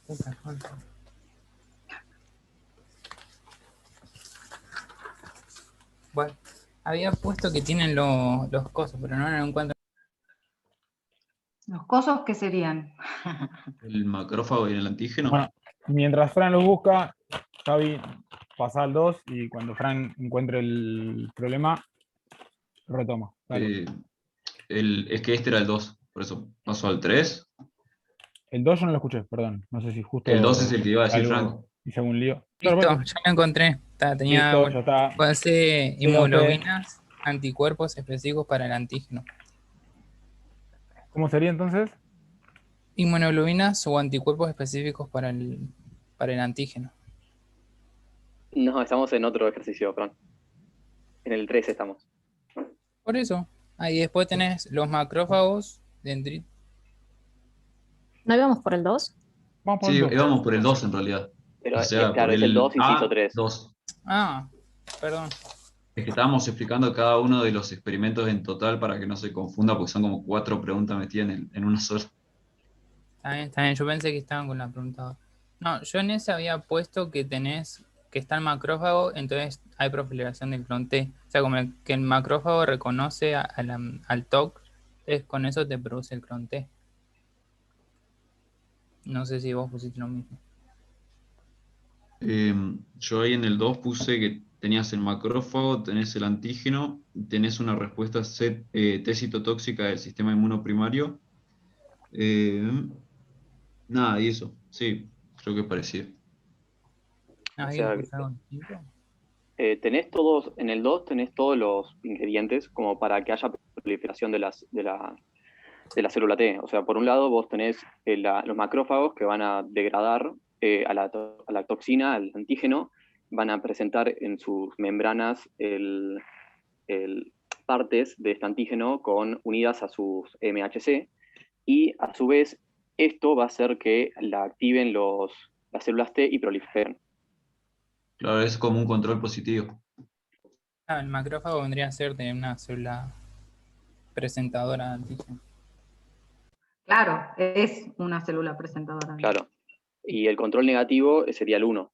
S7: Puta, ¿cuánto? Bueno, había puesto que tienen los cosos, pero no lo encuentro.
S1: ¿los cosos qué serían?
S5: El macrófago y el antígeno.
S2: Bueno, mientras Fran lo busca, Javi pasa al 2 y cuando Fran encuentre el problema, retoma. Dale.
S5: Es que este era el 2, por eso pasó al 3.
S2: El 2 yo no lo escuché, perdón. No sé si justo
S5: El 2 es el que iba a decir
S2: algo
S5: Franco.
S2: hice algún lío. Claro,
S7: Listo,
S2: por eso.
S7: ya lo encontré. Tenía,
S2: Listo, ya está.
S7: puede ser
S2: Sí, a usted.
S7: inmunoglobinas, anticuerpos específicos para el antígeno.
S2: ¿Cómo sería entonces?
S7: Inmunoglobinas o anticuerpos específicos para el antígeno.
S4: No, estamos en otro ejercicio, Fran. En el 3 estamos.
S7: Por eso. Ahí después tenés los macrófagos dendritos.
S8: ¿No íbamos por el 2?
S2: Vamos por
S5: Sí,
S2: el 2.
S5: íbamos por el 2 en realidad.
S4: Pero
S5: O sea, por
S4: claro, es el 2,
S5: el
S4: inciso 3.
S5: A2.
S7: Perdón.
S5: Es que estábamos explicando cada uno de los experimentos en total para que no se confunda, porque son como 4 preguntas metidas en una sola.
S7: Está bien. Yo pensé que estaban con la pregunta. No, yo en ese había puesto que está el macrófago, entonces hay proliferación del clon T. O sea, como que el macrófago reconoce al TOC, entonces con eso te produce el clon T. No sé si vos pusiste lo mismo.
S5: Yo ahí en el 2 puse que tenías el macrófago, tenés el antígeno, tenés una respuesta T citotóxica del sistema inmunoprimario. Nada, y eso. Sí, creo que es parecido.
S4: O
S7: ¿Alguien
S4: sea,
S7: puso algo distinto?
S4: tenés todos, en el 2 tenés todos los ingredientes como para que haya proliferación de la célula T. O sea, por un lado vos tenés los macrófagos que van a degradar a la toxina, al antígeno, van a presentar en sus membranas partes de este antígeno unidas a sus MHC, y a su vez esto va a hacer que la activen las células T y proliferen.
S5: Claro, es como un control positivo.
S7: El macrófago vendría a ser de una célula presentadora de antígeno.
S1: Claro, es una célula presentadora.
S4: Claro. Y el control negativo sería el 1,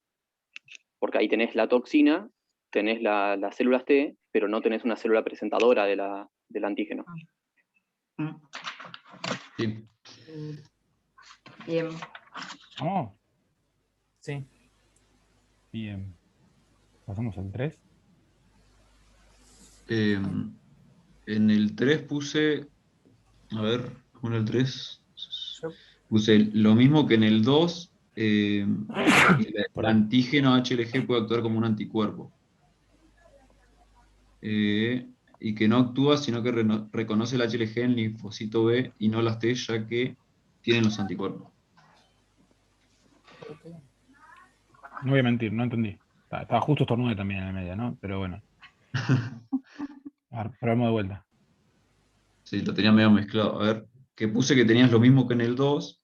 S4: porque ahí tenés la toxina, tenés las células T, pero no tenés una célula presentadora del antígeno.
S5: Sí.
S1: Bien.
S2: ¿Vamos?
S7: Sí.
S2: Bien. Pasamos al 3.
S5: En el 3 puse A ver, con el 3.
S7: Yo-
S5: Puse lo mismo que en el 2. El
S2: Perdón.
S5: antígeno HLG puede actuar como un anticuerpo. Y que no actúa, sino que reconoce el HLG en el linfocito B y no las T, ya que tienen los anticuerpos.
S7: ¿por qué?
S2: No voy a mentir, no entendí. Estaba justo estornude también en el medio, ¿no? Pero bueno. A ver, probemos de vuelta.
S5: Sí, lo tenía medio mezclado. A ver, que puse que tenías lo mismo que en el 2,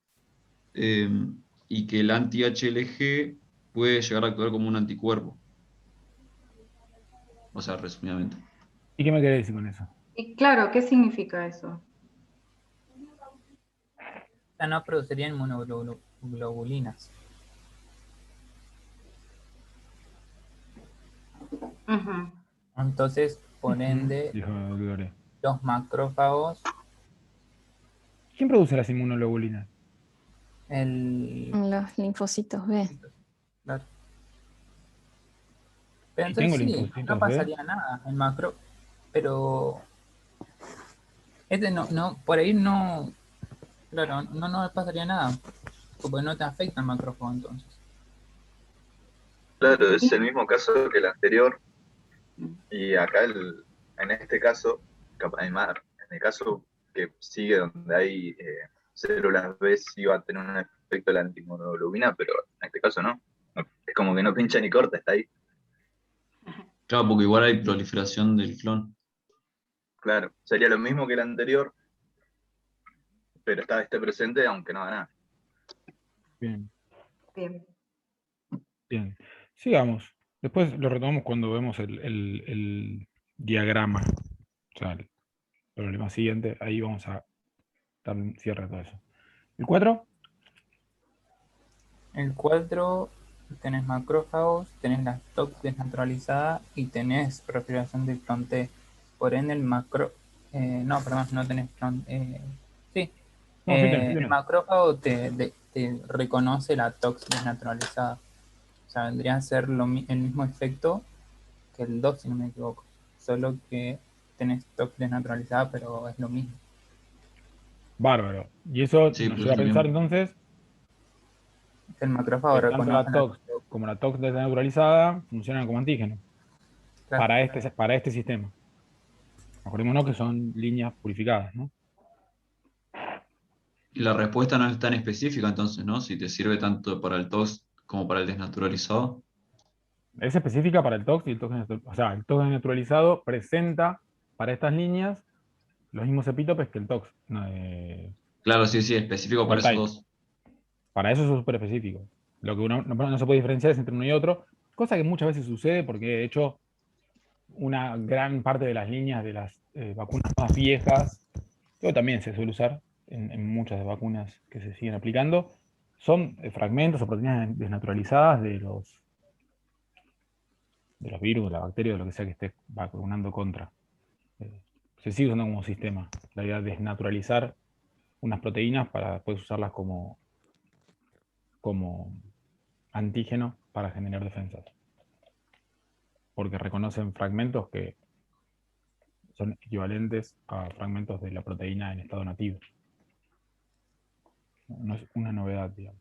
S5: y que el anti-HLG puede llegar a actuar como un anticuerpo. O sea, resumidamente.
S2: ¿Y qué me querés decir con eso?
S1: Y claro, ¿qué significa eso?
S7: Ya no producirían inmunoglobulinas.
S1: Ujú.
S7: Entonces, por ende,
S2: Dijo Gloria.
S7: los macrófagos,
S2: ¿Quién produce las inmunoglobulinas?
S8: Los linfocitos B.
S7: claro. Pero
S2: Y tengo
S7: entonces sí,
S2: linfocitos
S7: no
S2: B.
S7: pasaría nada en macro, pero por ahí no, claro, no pasaría nada, porque no te afecta el macrófago entonces.
S9: Claro, es el mismo caso que el anterior, y acá en este caso, en el caso que sigue donde hay células B sí va a tener un efecto de la antihemoglobina, pero en este caso no. Es como que no pincha ni corta, está ahí.
S5: Claro, porque igual hay proliferación del clon.
S9: Claro, sería lo mismo que el anterior, pero esté presente aunque no haga nada.
S2: Bien,
S1: Bien.
S2: bien. Sigamos. Después lo retomamos cuando vemos el diagrama. O sea, el problema siguiente. Ahí vamos a dar un cierre a todo eso. ¿El 4?
S7: El 4 tenés macrófagos, tenés la TOX desnaturalizada y tenés proliferación del clon T. Por ende, no, perdón, no tenés clon. Sí,
S2: No, sí tenés, sí
S7: el
S2: tenés.
S7: macrófago te reconoce la TOX desnaturalizada. O sea, vendría a ser el mismo efecto que el 2, si no me equivoco. Solo que tenés TOX desnaturalizada, pero es lo mismo.
S2: Bárbaro. Y eso
S5: Sí,
S2: nos
S5: pero
S2: lleva
S5: es
S2: a
S5: lo
S2: pensar
S5: mismo.
S2: entonces
S7: El macrófago
S2: que tanto
S7: reconoce
S2: la
S7: la
S2: TOX como la TOX desnaturalizada funcionan como antígeno
S7: claro.
S2: para este sistema. Acordémonos que son líneas purificadas, ¿no?
S5: Y la respuesta no es tan específica entonces, ¿no? Si te sirve tanto para el TOX como para el desnaturalizado.
S2: Es específica para el TOX y el TOX desnaturalizado. O sea, el TOX desnaturalizado presenta para estas líneas los mismos epítopes que el TOX. No,
S5: Claro, sí, sí, específico para
S2: wild
S5: esos
S2: type.
S5: dos.
S2: Para eso es súper específico. Lo que uno no se puede diferenciar es entre uno y otro, cosa que muchas veces sucede porque de hecho una gran parte de las líneas de las vacunas más viejas, que también se suele usar en muchas vacunas que se siguen aplicando, son fragmentos o proteínas desnaturalizadas de los virus, de la bacteria, de lo que sea que esté vacunando contra. Se sigue usando como sistema la idea de desnaturalizar unas proteínas para después usarlas como antígeno para generar defensas. Porque reconocen fragmentos que son equivalentes a fragmentos de la proteína en estado nativo. No es una novedad, digamos.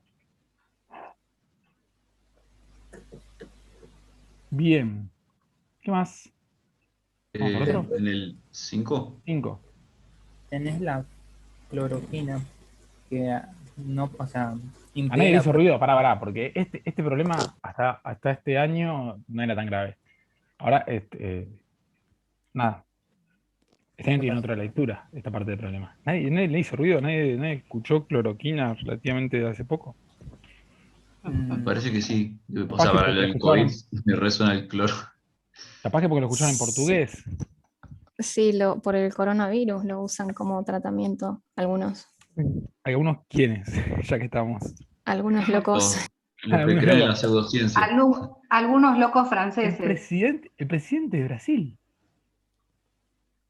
S2: Bien. ¿Qué más? ¿Vamos al otro?
S5: En el 5.
S2: 5.
S7: Tenés la cloroquina que no, o sea,
S2: A
S7: impide
S2: nadie le
S7: la
S2: hizo ruido, pará, porque este problema hasta este año no era tan grave. Ahora, nada. Este año tiene otra lectura, esta parte del problema. Nadie le hizo ruido, nadie escuchó cloroquina relativamente hace poco.
S5: Me parece que sí. O
S2: Capaz
S5: sea,
S2: que
S5: para
S2: porque lo
S5: el COVID
S2: escucharon,
S5: me resuena el cloro.
S2: capaz que porque lo escucharon en
S8: Sí,
S2: portugués.
S8: sí, por el coronavirus lo usan como tratamiento
S2: Algunos quienes, ya que estamos.
S8: algunos locos.
S5: Los que
S2: Algunos
S5: creen en la
S2: locos.
S5: pseudociencia.
S1: Algunos locos
S2: El
S1: franceses.
S2: presidente de Brasil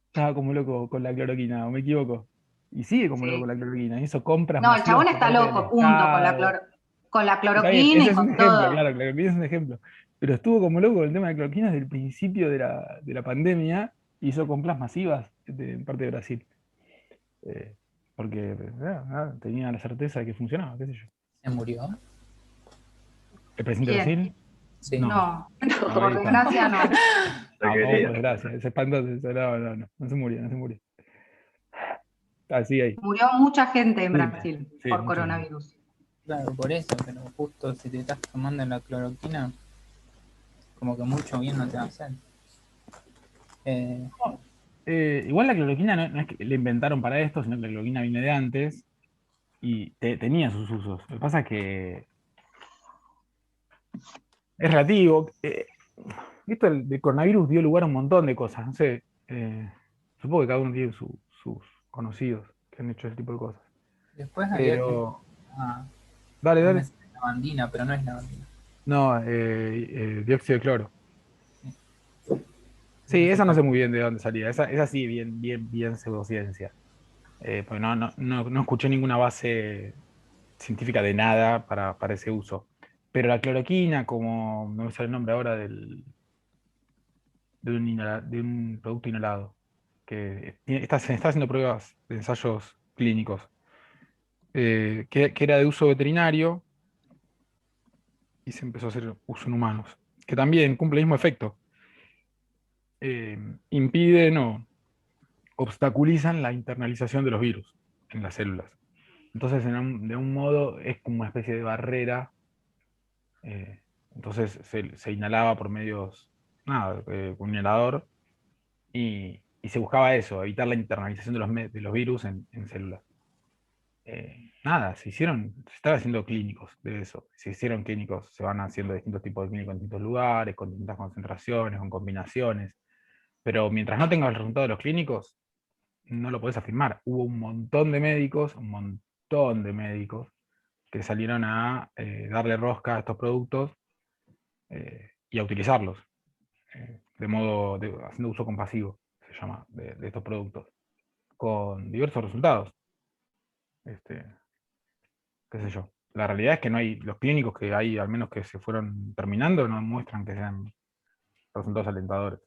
S2: estaba como loco con la cloroquina, ¿o me equivoco? Y sigue como loco con
S1: Sí.
S2: la cloroquina. Hizo compras
S1: No, el
S2: masivas
S1: chabón
S2: por
S1: está
S2: parte del
S1: loco, punto,
S2: Estado.
S1: con la
S2: Está bien,
S1: cloroquina
S2: ese
S1: y
S2: es un
S1: con
S2: ejemplo,
S1: todo.
S2: claro, la cloroquina es un ejemplo. Pero estuvo como loco con el tema de cloroquina desde el principio de la pandemia. Hizo compras masivas de parte de Brasil. porque tenía la certeza de que funcionaba, qué sé yo.
S7: ¿Se murió?
S2: ¿El presidente de
S1: ¿Quién?
S2: Brasil?
S7: Sí.
S2: No.
S1: No,
S2: No,
S1: por
S2: ahí está.
S1: desgracia no.
S9: Lo
S2: No,
S9: quería.
S2: por desgracia, se espantó, no se murió, no se murió. Así ahí.
S1: Murió mucha gente en
S2: Sí,
S1: Brasil
S2: sí,
S1: por
S2: mucha gente.
S1: coronavirus.
S7: Claro, por eso, pero justo si te estás tomando la cloroquina, como que mucho bien no te va a hacer.
S2: Igual la cloroquina no es que la inventaron para esto, sino que la cloroquina viene de antes y tenía sus usos. Lo que pasa es que es relativo. Esto del coronavirus dio lugar a un montón de cosas. No sé, supongo que cada uno tiene sus conocidos que han hecho ese tipo de cosas.
S7: Después había que...
S2: Pero, dale,
S7: no me
S2: dale.
S7: sale lavandina, pero no es lavandina.
S2: No, dióxido de cloro. Sí, esa no sé muy bien de dónde salía. Esa sí, bien pseudociencia. Pues no escuché ninguna base científica de nada para ese uso. Pero la cloroquina, como no me sale el nombre ahora de un producto inhalado, que se está haciendo pruebas de ensayos clínicos, que era de uso veterinario y se empezó a hacer uso en humanos, que también cumple el mismo efecto. Impiden o obstaculizan la internalización de los virus en las células. Entonces, de un modo, es como una especie de barrera. Entonces se inhalaba por medios, con un inhalador, y se buscaba eso, evitar la internalización de los virus en células. Se estaban haciendo clínicos de eso. Se hicieron clínicos, se van haciendo distintos tipos de clínicos en distintos lugares, con distintas concentraciones, con combinaciones. Pero mientras no tengas el resultado de los clínicos, no lo podés afirmar. Hubo un montón de médicos que salieron a darle rosca a estos productos y a utilizarlos haciendo uso compasivo, se llama, de estos productos, con diversos resultados. Qué sé yo. La realidad es que no hay, los clínicos que hay, al menos que se fueron terminando, no muestran que sean resultados alentadores.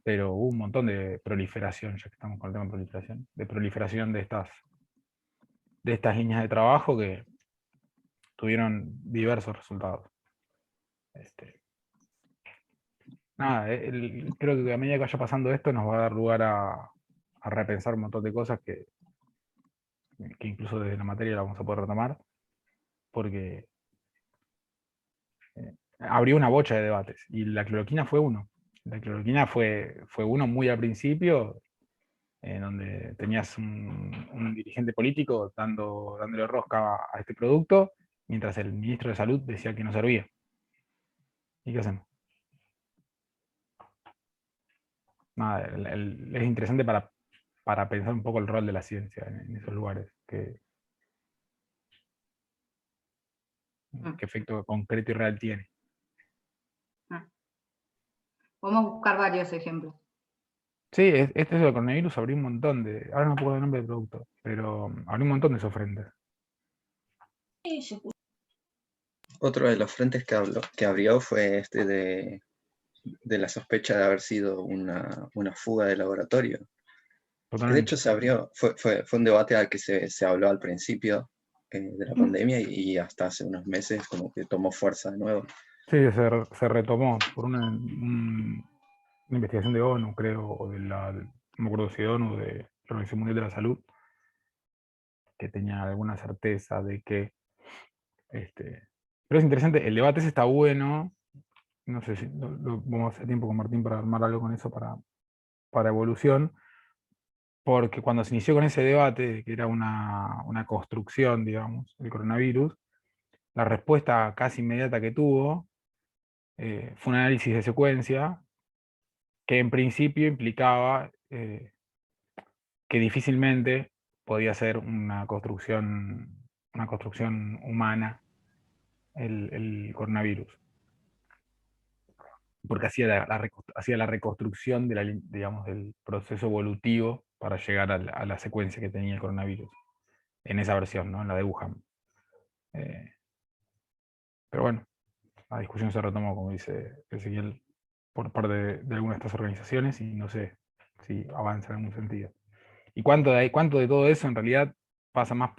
S2: Pero hubo un montón de proliferación, ya que estamos con el tema de proliferación de estas líneas de trabajo que tuvieron diversos resultados. Creo que a medida que vaya pasando esto nos va a dar lugar a repensar un montón de cosas que incluso desde la materia la vamos a poder retomar, porque abrió una bocha de debates, y la cloroquina fue uno. La cloroquina fue uno muy al principio, en donde tenías un dirigente político dándole rosca a este producto, mientras el ministro de Salud decía que no servía. ¿Y qué hacemos? Es interesante para pensar un poco el rol de la ciencia en esos lugares. ¿Qué efecto concreto y real tiene?
S1: Podemos buscar varios ejemplos.
S2: Sí, este es el coronavirus, abrió un montón de. Ahora no me acuerdo el nombre del producto, pero abrió un montón de esos frentes.
S6: Otro de los frentes que abrió fue este de la sospecha de haber sido una fuga de laboratorio. Que de hecho se abrió, fue un debate al que se habló al principio de la pandemia y hasta hace unos meses como que tomó fuerza de nuevo.
S2: Sí, se retomó por una investigación de ONU, creo, o no me acuerdo si de ONU, de la Organización Mundial de la Salud, que tenía alguna certeza de que. Pero es interesante, el debate ese está bueno. No sé si vamos a hacer tiempo con Martín para armar algo con eso para evolución, porque cuando se inició con ese debate, que era una construcción, digamos, del coronavirus, la respuesta casi inmediata que tuvo fue un análisis de secuencia que en principio implicaba que difícilmente podía ser una construcción humana el coronavirus, porque hacía la reconstrucción digamos, del proceso evolutivo para llegar a la secuencia que tenía el coronavirus, en esa versión, ¿no? En la de Wuhan. Pero bueno, la discusión se retomó, como dice Ezequiel, por parte de algunas de estas organizaciones, y no sé si avanza en algún sentido. Y cuánto de todo eso en realidad pasa más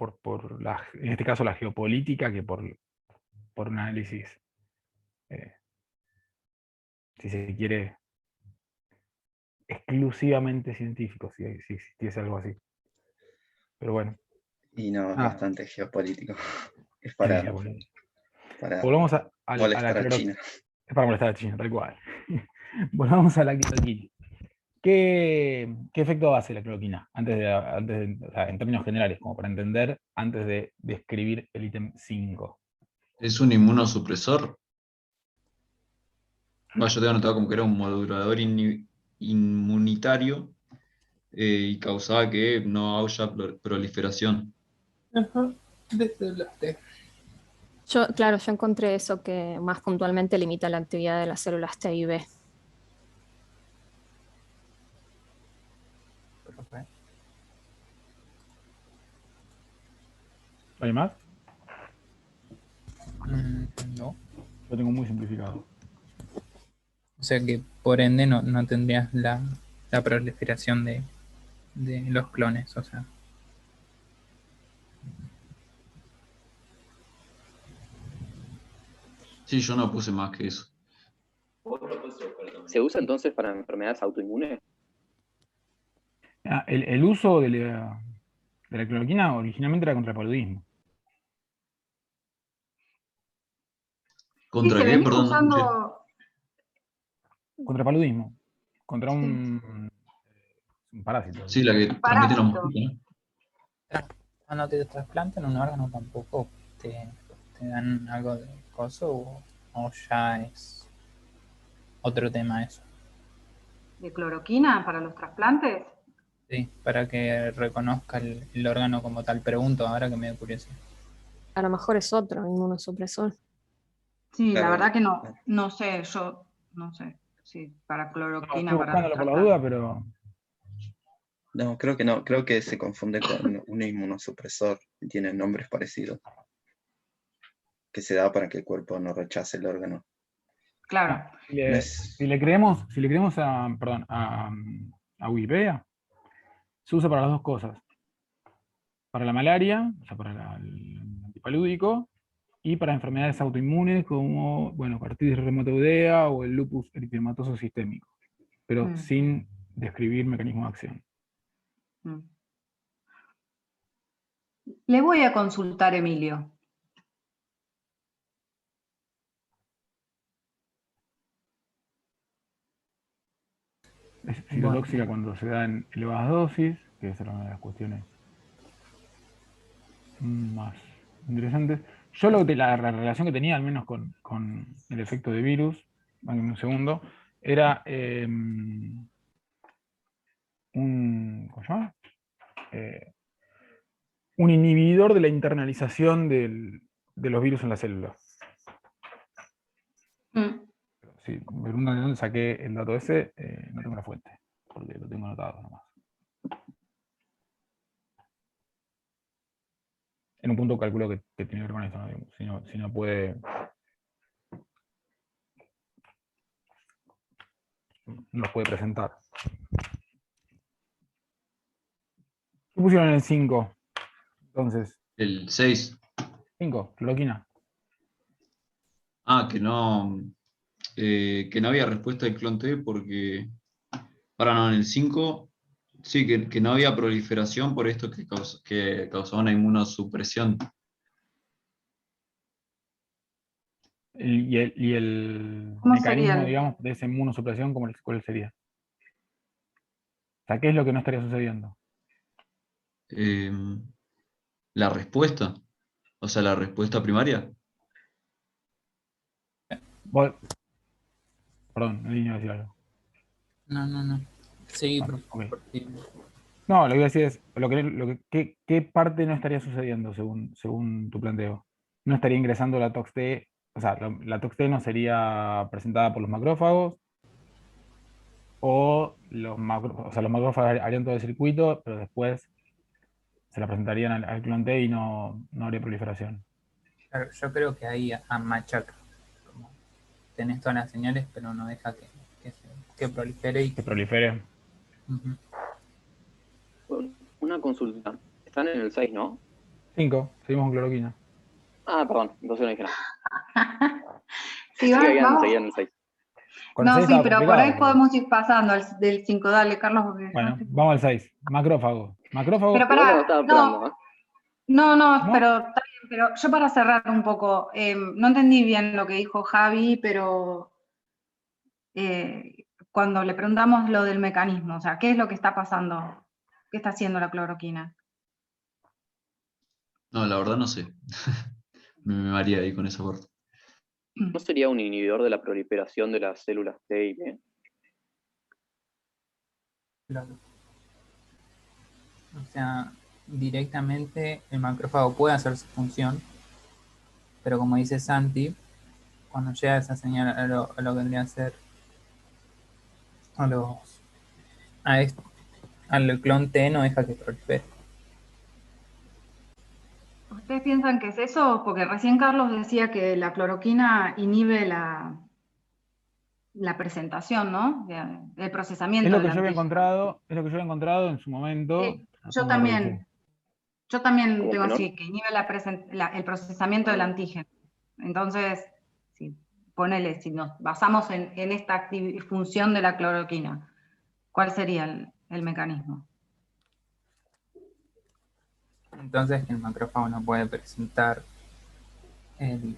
S2: en este caso, la geopolítica que por un análisis, si se quiere, exclusivamente científico, si existiese algo así. Pero bueno.
S6: Y no, es bastante geopolítico. Es para
S2: volvamos a
S6: molestar a China.
S2: Es para molestar a China, tal cual. Volvamos a la cloroquina. ¿Qué efecto hace la cloroquina? O sea, en términos generales, como para entender, antes de describir el ítem 5.
S5: ¿Es un inmunosupresor? Bueno, yo tengo anotado como que era un modulador inmunitario y causaba que no haya proliferación.
S7: Ajá, desde
S8: Yo encontré eso que más puntualmente limita la actividad de las células T y B.
S2: ¿Hay más?
S7: No.
S2: Lo tengo muy simplificado.
S7: O sea que por ende no tendrías la proliferación de los clones, o sea.
S5: Sí, yo no puse más que eso.
S4: ¿Se usa entonces para enfermedades autoinmunes?
S2: El uso de la cloroquina originalmente era contra el paludismo.
S5: ¿Contra qué? Perdón,
S1: usando...
S2: Contra el paludismo. Contra un parásito.
S5: Sí, la que transmite los mosquitos, ¿no?
S7: Cuando te trasplantan un órgano tampoco te dan algo de coso o ya es otro tema eso.
S1: ¿De cloroquina para los trasplantes?
S7: Sí, para que reconozca el órgano como tal. Pregunto ahora que me da curiosidad.
S8: A lo mejor es otro inmunosupresor.
S1: Sí,
S6: Claro.
S1: la verdad que no sé, yo no sé si para cloroquina,
S2: Estoy
S1: para
S2: buscándolo por la duda, pero...
S6: No, creo que no, creo que se confunde con un inmunosupresor y tienen nombres parecidos. Que se da para que el cuerpo no rechace el órgano.
S1: Claro.
S2: Si le creemos a Wikipedia, se usa para las dos cosas. Para la malaria, o sea, para el antipalúdico, y para enfermedades autoinmunes como, artritis reumatoidea o el lupus eritematoso sistémico, pero sin describir mecanismo de acción.
S1: Le voy a consultar, Emilio.
S2: Es citotóxica cuando se da en elevadas dosis, que esa era una de las cuestiones más interesantes. Yo la relación que tenía, al menos con el efecto de virus, en un segundo, era ¿cómo se llama? Un inhibidor de la internalización de los virus en las células. Sí, de dónde saqué el dato ese, no tengo la fuente, porque lo tengo anotado nomás. En un punto calculo que tiene que ver con esto, ¿no? Si no puede... No los puede presentar. ¿Qué pusieron en el 5? Entonces.
S5: El 6.
S2: 5, cloroquina.
S5: Que no había respuesta del clon T porque... Ahora no, en el 5, sí, que no había proliferación por esto que causaba una inmunosupresión.
S2: ¿Y el
S1: sería?
S2: mecanismo, digamos, de esa inmunosupresión, cuál sería? O sea, ¿qué es lo que no estaría sucediendo?
S5: La respuesta. O sea, la respuesta primaria.
S2: Perdón, el niño decía algo.
S7: No. Sí,
S2: okay. No, lo que iba a decir es, ¿qué parte no estaría sucediendo según tu planteo? No estaría ingresando la TOX-T, o sea, la TOX-T no sería presentada por los macrófagos, o los macrófagos harían todo el circuito, pero después se la presentarían al clon T y no habría proliferación.
S7: Claro, yo creo que ahí machaca. Como tenés todas las señales, pero no deja que prolifere.
S2: Que prolifere.
S4: una consulta. Están en el 6, ¿no?
S2: 5, seguimos con cloroquina.
S4: Ah, perdón, entonces no dije nada.
S1: Sí,
S4: Seguían
S1: vamos.
S4: en el 6.
S2: Con el
S1: No,
S2: 6
S1: sí,
S2: estaba
S1: pero por
S2: complicado,
S1: ahí
S2: porque-
S1: podemos ir pasando del 5. Dale, Carlos. Porque
S2: Bueno,
S1: no sé.
S2: vamos al 6. Macrófago. Macrófago.
S1: Pero
S4: Igual no lo
S1: para,
S4: estaba esperando, ¿eh?
S1: no,
S2: ¿Cómo?
S1: pero está bien, pero yo para cerrar un poco, no entendí bien lo que dijo Javi, pero cuando le preguntamos lo del mecanismo, o sea, ¿qué es lo que está pasando? ¿Qué está haciendo la cloroquina?
S5: No, la verdad no sé. Me maría ahí con esa parte.
S4: ¿No sería un inhibidor de la proliferación de las células T y B?
S7: Claro. O sea, directamente el macrófago puede hacer su función, pero como dice Santi, cuando llega esa señal a lo que vendría a ser a los a est- al clon T no deja que prolifere.
S1: ¿Ustedes piensan que es eso? Porque recién Carlos decía que la cloroquina inhibe la presentación, ¿no? El
S2: Es
S1: procesamiento
S2: lo
S1: del
S2: que yo había
S1: antígeno.
S2: encontrado, es lo que yo había encontrado en su momento.
S1: Sí, yo
S2: cuando lo revisé.
S1: también. Yo también
S4: ¿Como
S1: tengo
S4: que no?
S1: así, que inhibe el procesamiento del antígeno. Entonces, sí, ponele, si nos basamos en esta función de la cloroquina, ¿cuál sería el mecanismo?
S7: Entonces el macrófago no puede presentar el,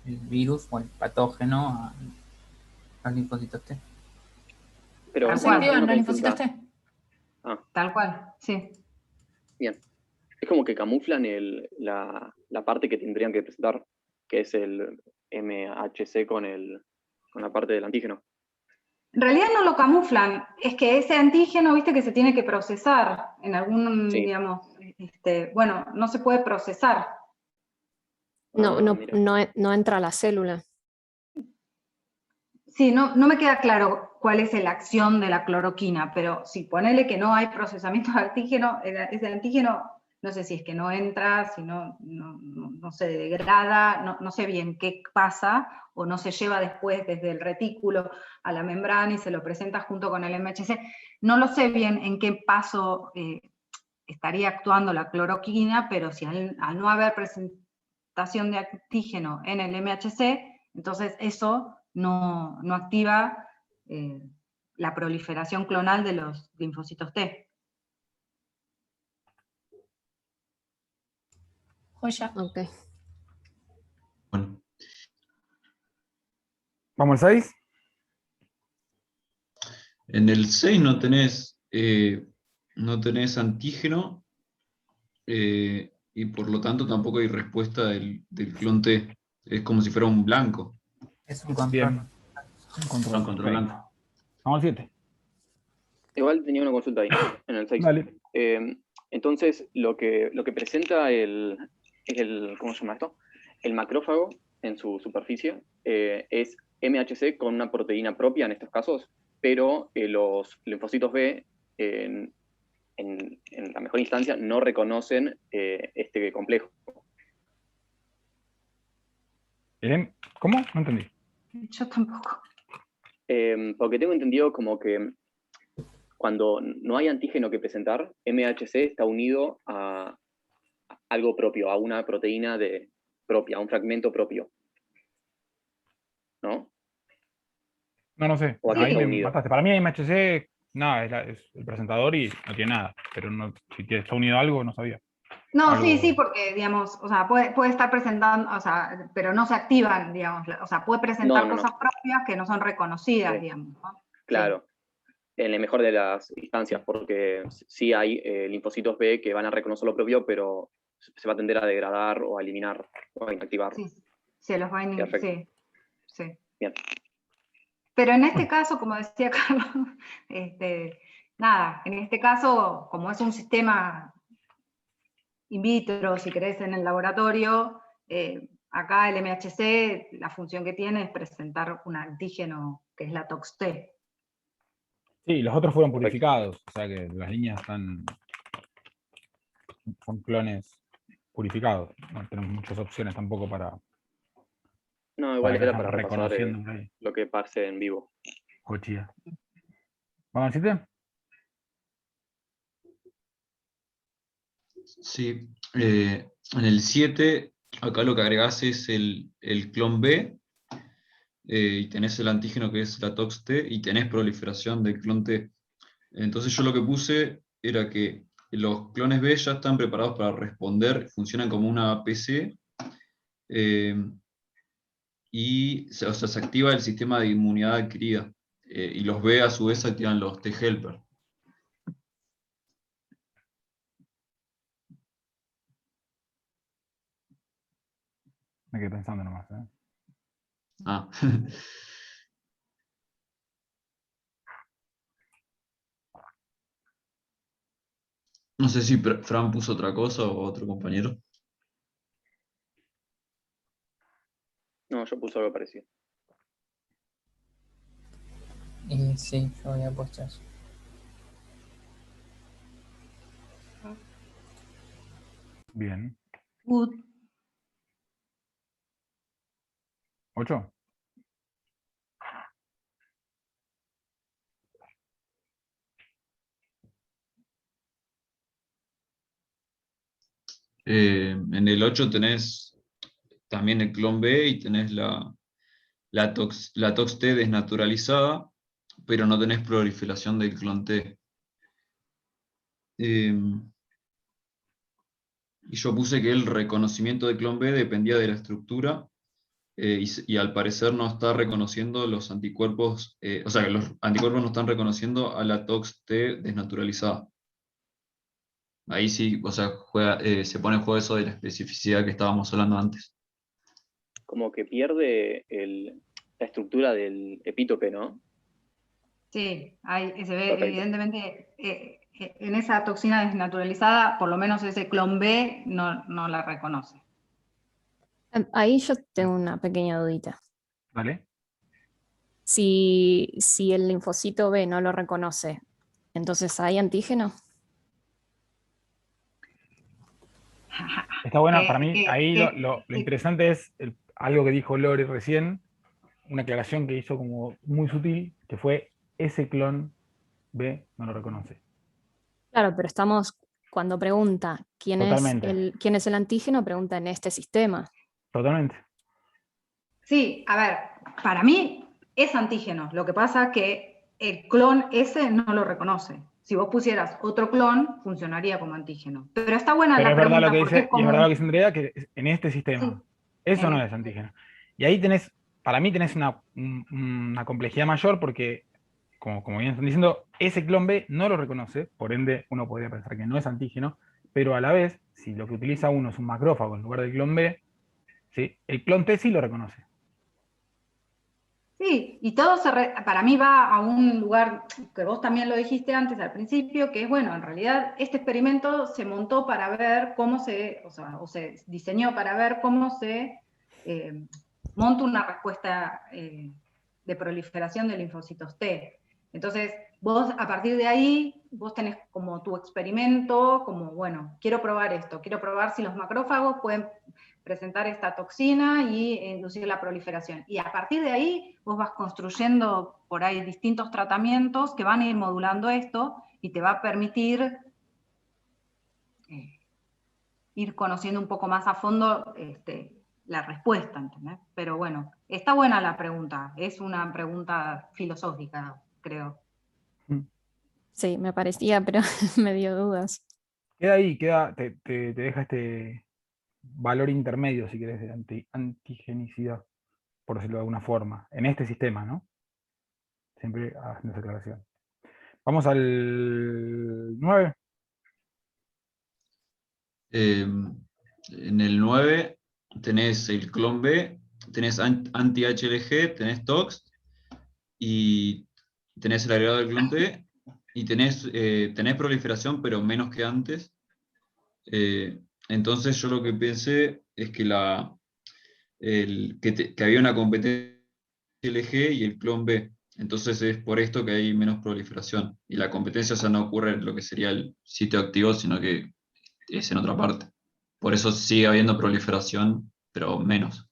S7: el virus o el patógeno a linfocitos T.
S4: Pero
S1: Tal
S3: Se
S1: cual.
S3: activan
S4: una
S3: los linfocitos
S4: consulta.
S3: T.
S1: Tal cual, sí.
S4: Bien. Es como que camuflan la parte que tendrían que presentar, que es el MHC con la parte del antígeno.
S1: En realidad no lo camuflan, es que ese antígeno, viste, que se tiene que procesar en algún,
S4: Sí.
S1: digamos, bueno, no se puede procesar.
S8: No,
S4: Mira.
S8: no entra a la célula.
S1: Sí, no me queda claro cuál es la acción de la cloroquina, pero si ponele que no hay procesamiento de antígeno, ese antígeno, no sé si es que no entra, si no se degrada, no sé bien qué pasa, o no se lleva después desde el retículo a la membrana y se lo presenta junto con el MHC. No lo sé bien en qué paso estaría actuando la cloroquina, pero si al no haber presentación de antígeno en el MHC, entonces eso no activa la proliferación clonal de los linfocitos T.
S3: Joya.
S8: Ok.
S5: Bueno,
S2: ¿Vamos al 6?
S5: en el 6 no tenés antígeno y por lo tanto tampoco hay respuesta del clon T. Es como si fuera un blanco,
S7: Es un control.
S2: Bien. Un control.
S5: un controlante.
S2: Ok. Vamos al 7.
S4: Igual tenía una consulta ahí, en el 6.
S2: Dale.
S4: Entonces, lo que presenta ¿cómo se llama esto? El macrófago en su superficie es MHC con una proteína propia en estos casos, pero los linfocitos B en la mejor instancia no reconocen este complejo.
S2: ¿Cómo? No entendí.
S1: Yo tampoco.
S4: Porque tengo entendido como que cuando no hay antígeno que presentar, MHC está unido a algo propio, a una proteína propia, a un fragmento propio. ¿No?
S2: No sé.
S4: ¿O a qué
S2: Ahí
S4: está
S2: me
S4: unido?
S2: mataste. Para mí MHC, nada, es el presentador y no tiene nada. Pero no, si está unido a algo, no sabía.
S1: No,
S2: Algo-
S1: sí, porque, digamos, o sea, puede estar presentando, o sea, pero no se activan, digamos, o sea, puede presentar
S4: No.
S1: cosas propias que no son reconocidas,
S4: Sí,
S1: digamos, ¿no?
S4: claro. En la mejor de las instancias, porque sí hay linfocitos B que van a reconocer lo propio, pero se va a tender a degradar o a eliminar o a inactivar.
S1: Sí, se los va a
S4: Perfecto.
S1: sí.
S4: Bien.
S1: Pero en este caso, como decía Carlos, nada, en este caso, como es un sistema in vitro, si querés, en el laboratorio, acá el MHC, la función que tiene es presentar un antígeno que es la TOX-T.
S2: Sí, los otros fueron
S4: Perfecto.
S2: purificados. O sea que las líneas son clones purificados. No tenemos muchas opciones tampoco para
S4: No, igual
S2: que
S4: era
S2: vayan
S4: para repasar
S2: reconociendo ahí.
S4: lo que pase en vivo.
S2: Cochilla. ¿Vamos al 7?
S5: Sí. En el 7, acá lo que agregás es el clon B, y tenés el antígeno que es la TOX-T, y tenés proliferación del clon T. Entonces yo lo que puse era que los clones B ya están preparados para responder, funcionan como una PC, y o sea, se activa el sistema de inmunidad adquirida, y los B a su vez activan los T-helper.
S2: Me quedé pensando nomás.
S5: Ah. No sé si Fran puso otra cosa o otro compañero.
S4: No, yo puse algo parecido.
S7: Y sí, yo había puesto eso.
S2: Bien.
S1: Good.
S2: 8.
S5: En el 8 tenés también el clon B y tenés la TOX-T desnaturalizada, pero no tenés proliferación del clon T. Y yo puse que el reconocimiento del clon B dependía de la estructura, y al parecer no está reconociendo los anticuerpos, o sea, que los anticuerpos no están reconociendo a la TOX-T desnaturalizada. Ahí sí, o sea, se pone en juego eso de la especificidad que estábamos hablando antes.
S4: Como que pierde la estructura del epítope, ¿no?
S1: Sí, se ve
S4: Perfecto.
S1: evidentemente en esa toxina desnaturalizada, por lo menos ese clon B no la reconoce.
S8: Ahí yo tengo una pequeña dudita.
S2: ¿Vale?
S8: Si el linfocito B no lo reconoce, entonces ¿hay antígeno?
S2: Está bueno, para mí, ahí lo interesante es algo que dijo Lore recién, una aclaración que hizo como muy sutil, que fue ese clon B no lo reconoce.
S8: Claro, pero cuando pregunta quién es el antígeno, pregunta en este sistema.
S2: Totalmente.
S1: Sí, a ver, para mí es antígeno. Lo que pasa es que el clon ese no lo reconoce. Si vos pusieras otro clon, funcionaría como antígeno. Pero está buena la pregunta.
S2: Es verdad lo que
S1: porque
S2: dice,
S1: es como...
S2: y es verdad lo que dice Andrea, que en este sistema,
S1: Sí,
S2: eso no es antígeno. Y ahí tenés, para mí tenés una complejidad mayor porque, como bien están diciendo, ese clon B no lo reconoce, por ende uno podría pensar que no es antígeno, pero a la vez, si lo que utiliza uno es un macrófago en lugar del clon B, ¿sí? El clon T sí lo reconoce.
S1: Sí, y todo para mí va a un lugar que vos también lo dijiste antes al principio, que es, bueno, en realidad este experimento se montó para ver cómo o se diseñó para ver cómo se monta una respuesta de proliferación de linfocitos T. Entonces, vos a partir de ahí, vos tenés como tu experimento, como, bueno, quiero probar esto, quiero probar si los macrófagos pueden presentar esta toxina y inducir la proliferación. Y a partir de ahí vos vas construyendo por ahí distintos tratamientos que van a ir modulando esto y te va a permitir ir conociendo un poco más a fondo la respuesta, ¿entendés? Pero bueno, está buena la pregunta, es una pregunta filosófica, creo.
S8: Sí, me parecía, pero me dio dudas.
S2: Queda ahí, te deja este valor intermedio, si querés, de antigenicidad, por decirlo de alguna forma, en este sistema, ¿no? Siempre haciendo esa aclaración. Vamos al 9.
S5: En el 9 tenés el clon B, tenés anti-HLG, tenés TOX, y tenés el agregado del clon T, y tenés proliferación, pero menos que antes. Entonces yo lo que pensé es que, que había una competencia LG y el clon B. Entonces es por esto que hay menos proliferación. Y la competencia, o sea, no ocurre en lo que sería el sitio activo, sino que es en otra parte. Por eso sigue habiendo proliferación, pero menos.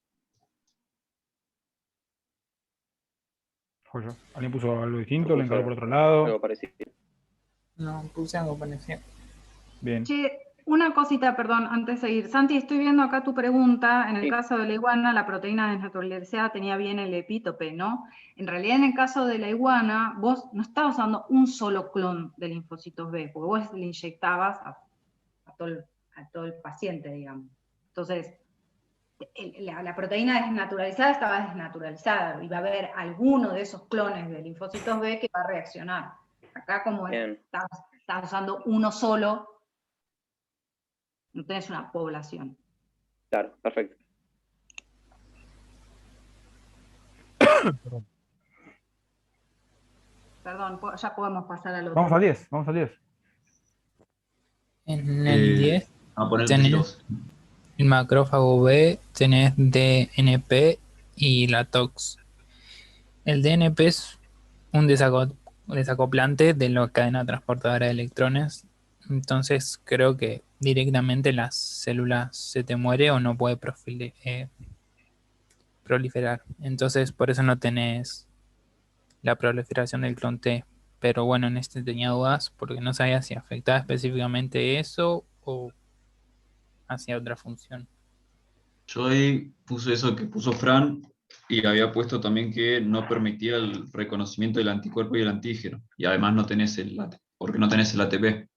S2: ¿Alguien puso algo distinto? ¿Lo encaró por otro lado?
S4: Algo parecido.
S7: No, puse algo parecido.
S2: Bien.
S1: Che, Una cosita, perdón, antes de seguir. Santi, estoy viendo acá tu pregunta. En el caso de la iguana, la proteína desnaturalizada tenía bien el epítope, ¿no? En realidad, en el caso de la iguana, vos no estabas usando un solo clon de linfocitos B, porque vos le inyectabas a todo el paciente, digamos. Entonces, la proteína desnaturalizada estaba desnaturalizada, y va a haber alguno de esos clones de linfocitos B que va a reaccionar. Acá, como estás usando uno solo, no tenés una población.
S4: Claro, perfecto.
S1: Perdón, ya podemos pasar al otro.
S2: Vamos al 10, vamos al 10.
S7: En el 10
S5: a poner
S7: tenés el macrófago B, tenés DNP y la TOX. El DNP es un desacoplante de la cadena transportadora de electrones. Entonces creo que directamente la célula se te muere o no puede proliferar. Entonces por eso no tenés la proliferación del clon T. Pero bueno, en este tenía dudas porque no sabía si afectaba específicamente eso o hacia otra función.
S5: Yo ahí puse eso que puso Fran y había puesto también que no permitía el reconocimiento del anticuerpo y el antígeno. Y además no tenés porque no tenés el ATP.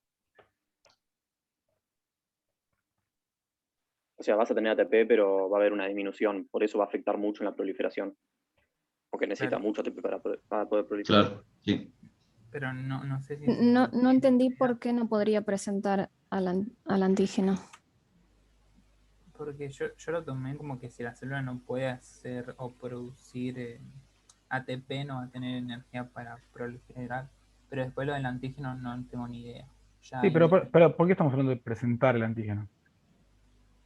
S4: O sea, vas a tener ATP, pero va a haber una disminución. Por eso va a afectar mucho en la proliferación. Porque necesita mucho ATP para poder proliferar.
S5: Claro, sí.
S7: Pero no sé si...
S8: No entendí por qué no podría presentar al antígeno.
S7: Porque yo lo tomé como que si la célula no puede hacer o producir ATP, no va a tener energía para proliferar. Pero después lo del antígeno no tengo ni idea. Ya
S2: Sí, pero ¿por qué estamos hablando de presentar el antígeno?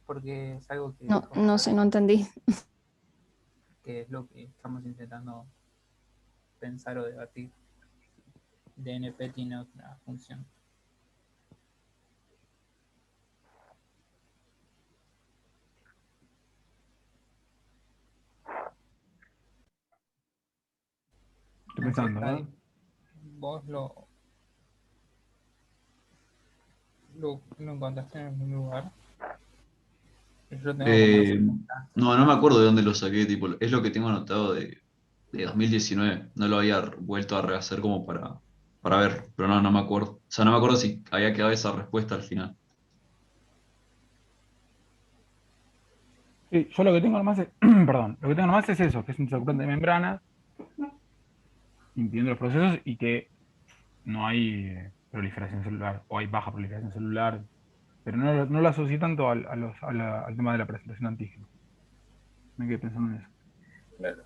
S7: Porque es algo que...
S8: No sé, no entendí.
S7: Que es lo que estamos intentando pensar o debatir. DNP tiene otra función.
S2: Estoy pensando, ¿no?
S7: Vos lo encontraste en algún lugar. Yo tengo
S5: No me acuerdo de dónde lo saqué, tipo, es lo que tengo anotado de 2019. No lo había vuelto a rehacer como para ver, pero no me acuerdo. O sea, no me acuerdo si había quedado esa respuesta al final.
S2: Sí, yo lo que tengo nomás es, perdón, lo que tengo nomás es eso, que es un desacoplante de membrana, impidiendo los procesos y que no hay proliferación celular, o hay baja proliferación celular, pero no lo asocié tanto al tema de la presentación de antígeno. Me quedé pensando en eso.
S7: Claro.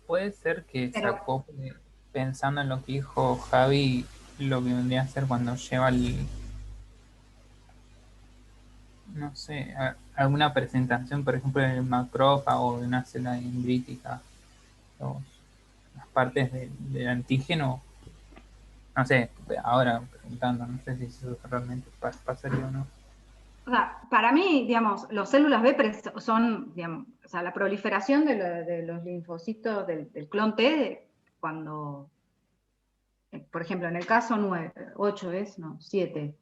S7: Puede ser que se acople, pensando en lo que dijo Javi, lo que vendría a hacer cuando lleva no sé, alguna presentación, por ejemplo, en el macrófago o de una célula dendrítica, las partes del antígeno, no sé, ahora preguntando, no sé si eso realmente pasaría o no.
S1: O sea, para mí, digamos, los células B son, digamos, o sea, la proliferación de los linfocitos del clon T, cuando, por ejemplo, en el caso 7,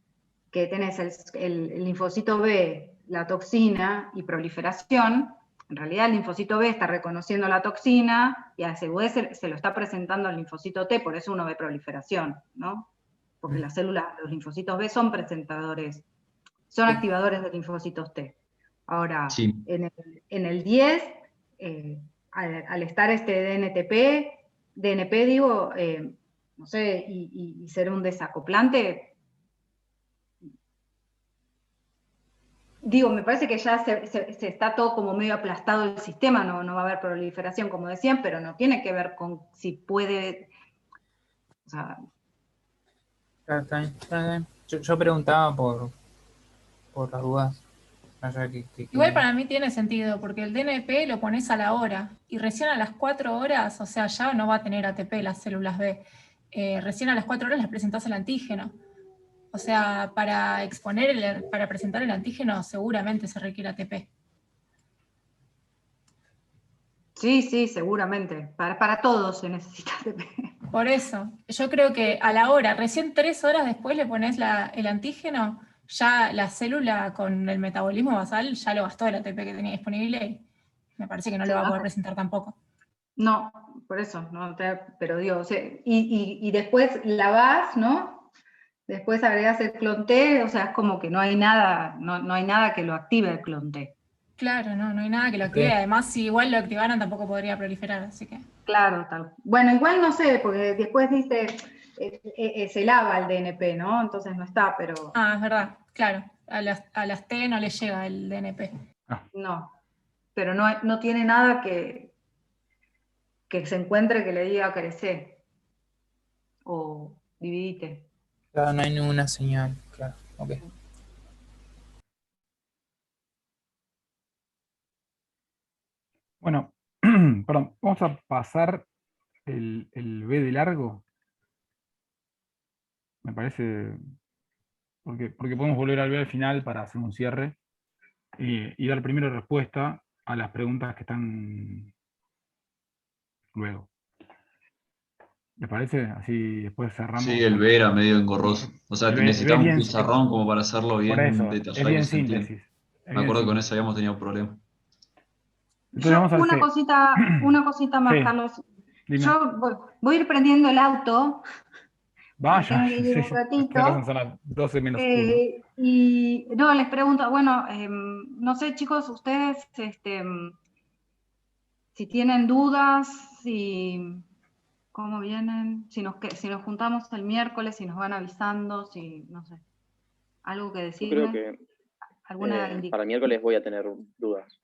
S1: que tenés el linfocito B, la toxina y proliferación, en realidad el linfocito B está reconociendo la toxina y a su vez se lo está presentando al linfocito T, por eso uno ve proliferación, ¿no? Porque las células, los linfocitos B son presentadores, son activadores de linfocitos T. Ahora,
S5: sí.
S1: en el 10, al estar DNP digo, no sé, y ser un desacoplante, digo, me parece que ya se está todo como medio aplastado el sistema, no va a haber proliferación, como decían, pero no tiene que ver con si puede, o sea...
S7: Claro, está bien. Yo preguntaba por las dudas.
S3: Igual para mí tiene sentido, porque el DNP lo pones a la hora, y recién a las 4 horas, o sea, ya no va a tener ATP las células B. Recién a las 4 horas las presentás al antígeno. O sea, para presentar el antígeno seguramente se requiere ATP.
S1: Sí, seguramente. Para todos se necesita ATP.
S3: Por eso, yo creo que a la hora, recién 3 horas después le pones el antígeno ya la célula con el metabolismo basal ya lo gastó el ATP que tenía disponible y me parece que no lo va a poder presentar tampoco.
S1: No, por eso, no pero digo, o sea, y después la vas, ¿no? Después agregas el clon T, o sea, es como que no hay nada, no hay nada que lo active el clon T.
S3: Claro, no hay nada que lo active. Además, si igual lo activaran, tampoco podría proliferar, así que.
S1: Claro, tal. Bueno, igual no sé, porque después dice, se lava el DNP, ¿no? Entonces no está, pero...
S3: Ah, es verdad, claro. A las T no les llega el DNP.
S1: No, pero no tiene nada que se encuentre que le diga crece o dividite.
S7: Claro, no hay ninguna señal, claro. Ok.
S2: Bueno, perdón, vamos a pasar el B de largo. Me parece, porque podemos volver al B al final para hacer un cierre y dar primero respuesta a las preguntas que están luego. ¿Les parece? Así después cerramos.
S5: Sí, el B era medio engorroso. O sea, necesitamos un pizarrón como para hacerlo bien
S2: por eso,
S5: detallado.
S2: es bien síntesis.
S5: Me acuerdo que con eso habíamos tenido problemas.
S1: Yo, una cosita más, sí. Carlos. Dime. Yo voy a ir prendiendo el auto.
S2: Vaya,
S1: tengo que ir un ratito.
S2: Son las 12 menos 1.
S1: Y no, les pregunto, bueno, no sé, chicos, ustedes, si tienen dudas, cómo vienen, si nos juntamos el miércoles, si nos van avisando, si, no sé, algo que decirme.
S4: Yo creo que para el miércoles voy a tener dudas.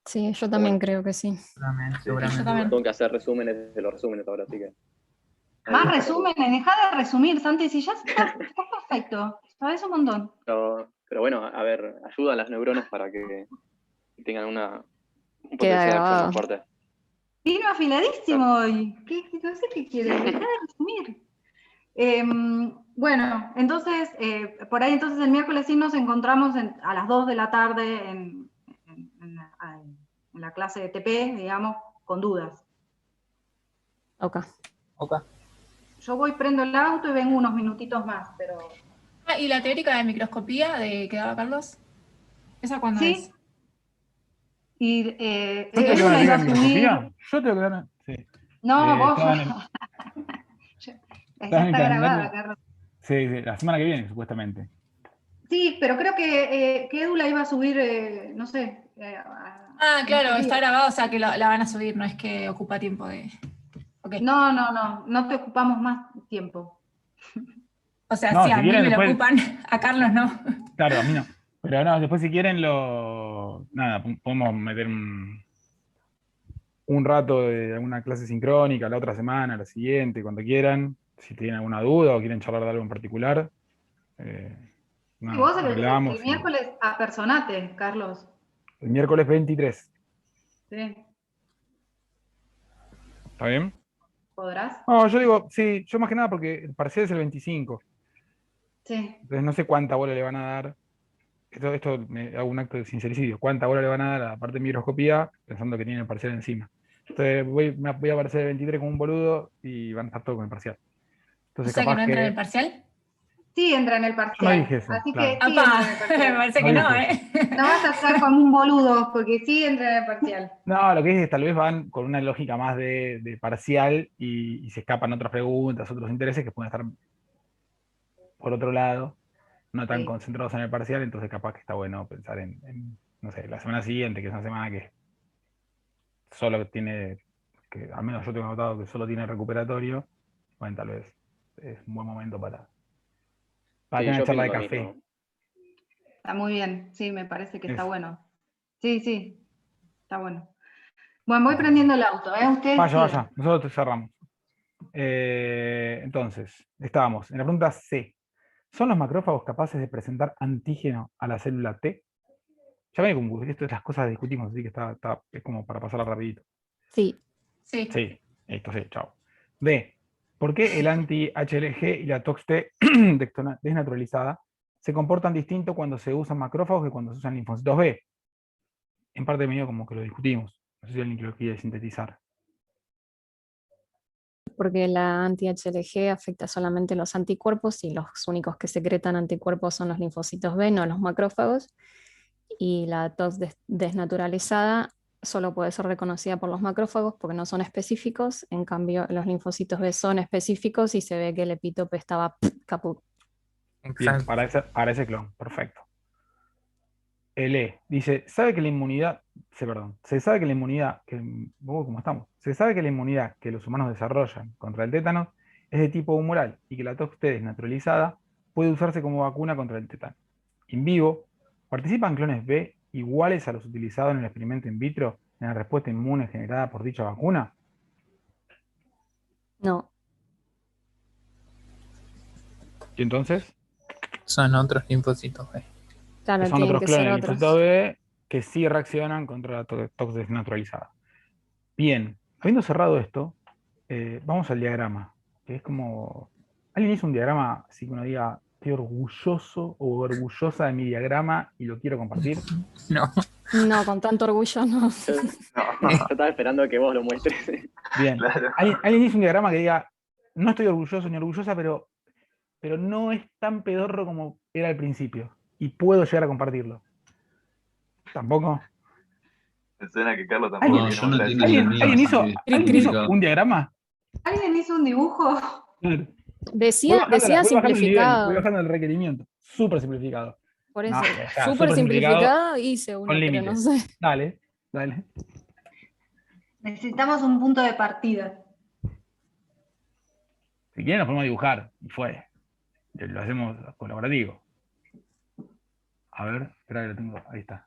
S8: Sí, yo también creo que sí.
S7: Seguramente.
S3: Yo también.
S4: Tengo que hacer resúmenes de los resúmenes ahora, así que...
S1: Más resúmenes, dejá de resumir, Santi, si ya está perfecto, sabes un montón.
S4: Pero bueno, a ver, ayudan las neuronas para que tengan un potencial
S8: Queda
S4: de acción
S8: grabado.
S4: más fuerte.
S1: Vino afiladísimo hoy. No sé qué quiere, dejá de resumir. Bueno, entonces, por ahí entonces el miércoles sí nos encontramos a las 2 de la tarde en la clase de TP, digamos, con dudas.
S8: Ok.
S1: Yo prendo el auto y vengo unos minutitos más, pero...
S3: ¿Y la teórica de microscopía de que daba Carlos? ¿Esa cuándo
S1: ¿Sí?
S3: es?
S1: Y
S2: ¿Yo tengo que dar en microscopía? Yo tengo que dar... Sí.
S1: No, vos... Esa está grabada, Carlos.
S2: Sí, la semana que viene, supuestamente.
S1: Sí, pero creo que Edu la iba a subir, no sé.
S3: Claro, está grabado, o sea que la van a subir, no es que ocupa tiempo de... Okay.
S1: No te ocupamos más tiempo.
S3: O sea, no, si a mí me después... lo ocupan, a Carlos no.
S2: Claro, a mí no. Pero no, después si quieren nada, podemos meter un rato de alguna clase sincrónica, la otra semana, la siguiente, cuando quieran. Si tienen alguna duda o quieren charlar de algo en particular.
S1: Vos el miércoles apersonate, Carlos.
S2: El miércoles 23.
S1: Sí.
S2: ¿Está bien?
S1: ¿Podrás?
S2: No, yo digo, sí, yo más que nada porque el parcial es el 25.
S1: Sí.
S2: Entonces no sé cuánta bola le van a dar. Esto me hago un acto de sincericidio. ¿Cuánta bola le van a dar a la parte de microscopía pensando que tiene el parcial encima? Entonces voy a aparecer el 23 como un boludo y van a estar todos con el parcial. Entonces,
S3: ¿O sea que no entra en el parcial?
S1: Sí, entra en el parcial.
S2: No dije eso.
S1: Así
S2: claro.
S1: que sí entra en el parcial.
S3: Me parece que no, ¿eh?
S1: No vas a estar como un boludo, porque sí entra en el parcial.
S2: No, lo que dije es que tal vez van con una lógica más de parcial y se escapan otras preguntas, otros intereses que pueden estar por otro lado, no tan concentrados en el parcial, entonces capaz que está bueno pensar en no sé, la semana siguiente, que es una semana que solo tiene, que al menos yo tengo notado que solo tiene recuperatorio, bueno, tal vez es un buen momento para tener una charla de café.
S1: Mismo. Está muy bien, sí, me parece que está bueno. Sí, está bueno. Bueno, voy prendiendo el auto, ¿eh? Ustedes
S2: vaya, nosotros cerramos. Entonces, estábamos en la pregunta C. ¿Son los macrófagos capaces de presentar antígeno a la célula T? Ya ven como esto de las cosas que discutimos, así que es como para pasarla rapidito.
S8: Sí.
S2: Esto sí, chao. D. ¿Por qué el anti-HLG y la TOX-T desnaturalizada se comportan distinto cuando se usan macrófagos que cuando se usan linfocitos B? En parte medio como que lo discutimos. No sé si alguien lo quiere sintetizar.
S8: porque la anti-HLG afecta solamente los anticuerpos y los únicos que secretan anticuerpos son los linfocitos B, no los macrófagos. Y la TOX desnaturalizada solo puede ser reconocida por los macrófagos porque no son específicos, en cambio los linfocitos B son específicos y se ve que el epítope estaba caput.
S2: Bien, para ese clon, perfecto. El E dice, se sabe que la inmunidad que los humanos desarrollan contra el tétano es de tipo humoral y que la TOX T desnaturalizada puede usarse como vacuna contra el tétano. In vivo, ¿participan clones B iguales a los utilizados en el experimento in vitro en la respuesta inmune generada por dicha vacuna?
S8: No.
S2: ¿Y entonces?
S7: Son otros linfocitos B.
S8: Claro,
S2: Son
S8: tienen
S2: otros
S8: que
S2: clones
S8: ser
S2: del
S8: otros.
S2: linfocito B que sí reaccionan contra la TOX desnaturalizada. Bien, habiendo cerrado esto, vamos al diagrama, que es como... ¿Alguien hizo un diagrama así que uno diga, estoy orgulloso o orgullosa de mi diagrama y lo quiero compartir?
S7: No.
S8: No, con tanto orgullo no.
S4: Yo estaba esperando que vos lo muestres.
S2: Bien.
S9: Claro.
S2: ¿Alguien hizo un diagrama que diga, no estoy orgulloso ni orgullosa, pero no es tan pedorro como era al principio? Y puedo llegar a compartirlo. ¿Tampoco?
S9: Me suena que Carlos tampoco
S2: ¿Alguien,
S9: tiene
S5: yo no
S9: una
S5: tengo ni el mío, así que
S2: ¿alguien hizo
S5: complicado.
S2: un diagrama?
S1: ¿Alguien hizo un dibujo?
S8: Decía
S2: Voy
S8: simplificado.
S2: bajando el requerimiento. Súper simplificado.
S8: Por eso,
S2: No, ya está,
S8: súper simplificado hice uno,
S2: con
S8: pero no
S2: límites.
S8: sé.
S2: Dale.
S1: Necesitamos un punto de partida.
S2: Si quieren, nos podemos dibujar. Y fue. Lo hacemos colaborativo. A ver, espera que lo tengo. Ahí está.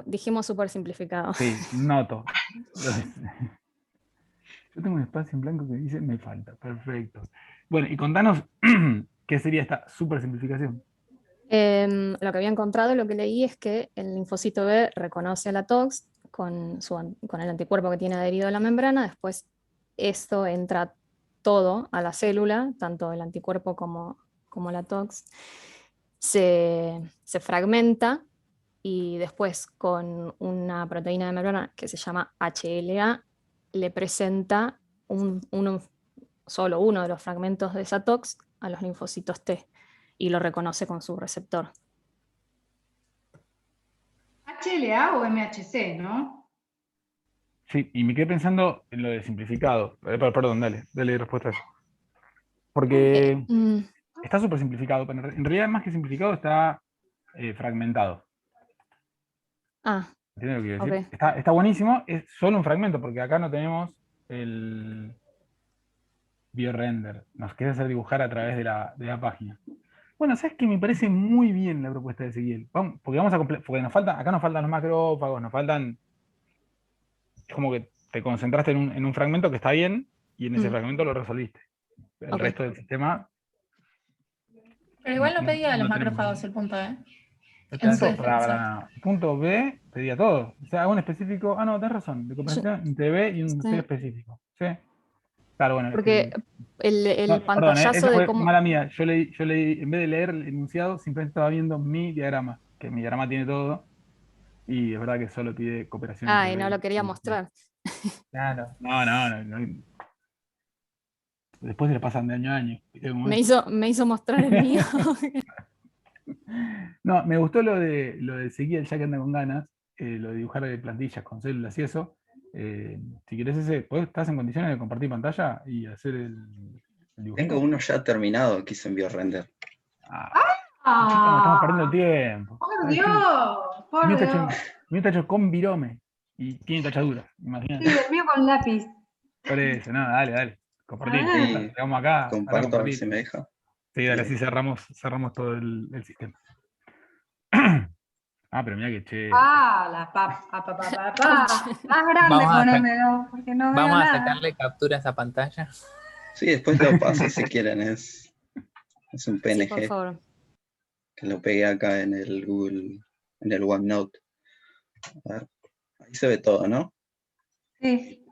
S8: Dijimos súper simplificado.
S2: Sí, noto. Yo tengo un espacio en blanco que dice me falta. Perfecto. Bueno, y contanos qué sería esta super simplificación.
S8: Lo que había encontrado, lo que leí es que el linfocito B reconoce a la TOX con el anticuerpo que tiene adherido a la membrana. Después esto entra todo a la célula, tanto el anticuerpo como la TOX. Se fragmenta y después con una proteína de membrana que se llama HLA le presenta solo uno de los fragmentos de esa TOX a los linfocitos T y lo reconoce con su receptor.
S1: HLA o MHC, ¿no?
S2: Sí, y me quedé pensando en lo de simplificado. Perdón, dale respuesta a eso. Porque está súper simplificado, pero en realidad más que simplificado está fragmentado. ¿Entiendes lo que quiero decir?
S8: Okay.
S2: Está buenísimo, es solo un fragmento, porque acá no tenemos el biorender. Nos quiere hacer dibujar a través de la página. Bueno, ¿sabes qué? Me parece muy bien la propuesta de Ezequiel. Porque acá nos faltan los macrófagos, nos faltan... Es como que te concentraste en un fragmento que está bien, y en ese fragmento lo resolviste. El resto del sistema...
S3: Pero igual no pedía a los macrófagos el punto E.
S2: El punto B pedía todo. O sea, un específico. No, tenés razón. De cooperación entre B y un C específico. ¿Sí? Claro, bueno.
S8: Porque el pantallazo
S2: de
S8: cómo.
S2: Mala mía. Yo leí, en vez de leer el enunciado, simplemente estaba viendo mi diagrama. Que mi diagrama tiene todo. Y es verdad que solo pide cooperación.
S8: Y no lo quería mostrar.
S2: Claro. No. Después se le pasan de año a año.
S8: Me hizo mostrar el mío.
S2: No, me gustó lo de Ezequiel, ya que anda con ganas, lo de dibujar plantillas con células y eso. Si querés ¿estás en condiciones de compartir pantalla y hacer el dibujo?
S6: Tengo uno ya terminado que hice en BioRender.
S2: Estamos perdiendo el tiempo.
S1: ¡Por Dios! ¡Por
S2: Mi
S1: Dios!
S2: está hecho con virome y tiene tachaduras, imagínate.
S1: Sí, el mío con lápiz.
S2: Por eso, dale. Compartir. Llegamos acá.
S6: Comparto a ver si me deja.
S2: Sí, dale, así cerramos todo el sistema. Pero mira que che.
S1: La más grande ponémelo, porque no veo nada.
S7: Vamos a sacarle captura a esa pantalla.
S6: Sí, después lo paso si quieren. Es un PNG.
S8: Sí, por favor.
S6: Que lo pegué acá en el Google, en el OneNote. A ver, ahí se ve todo, ¿no?
S1: Sí.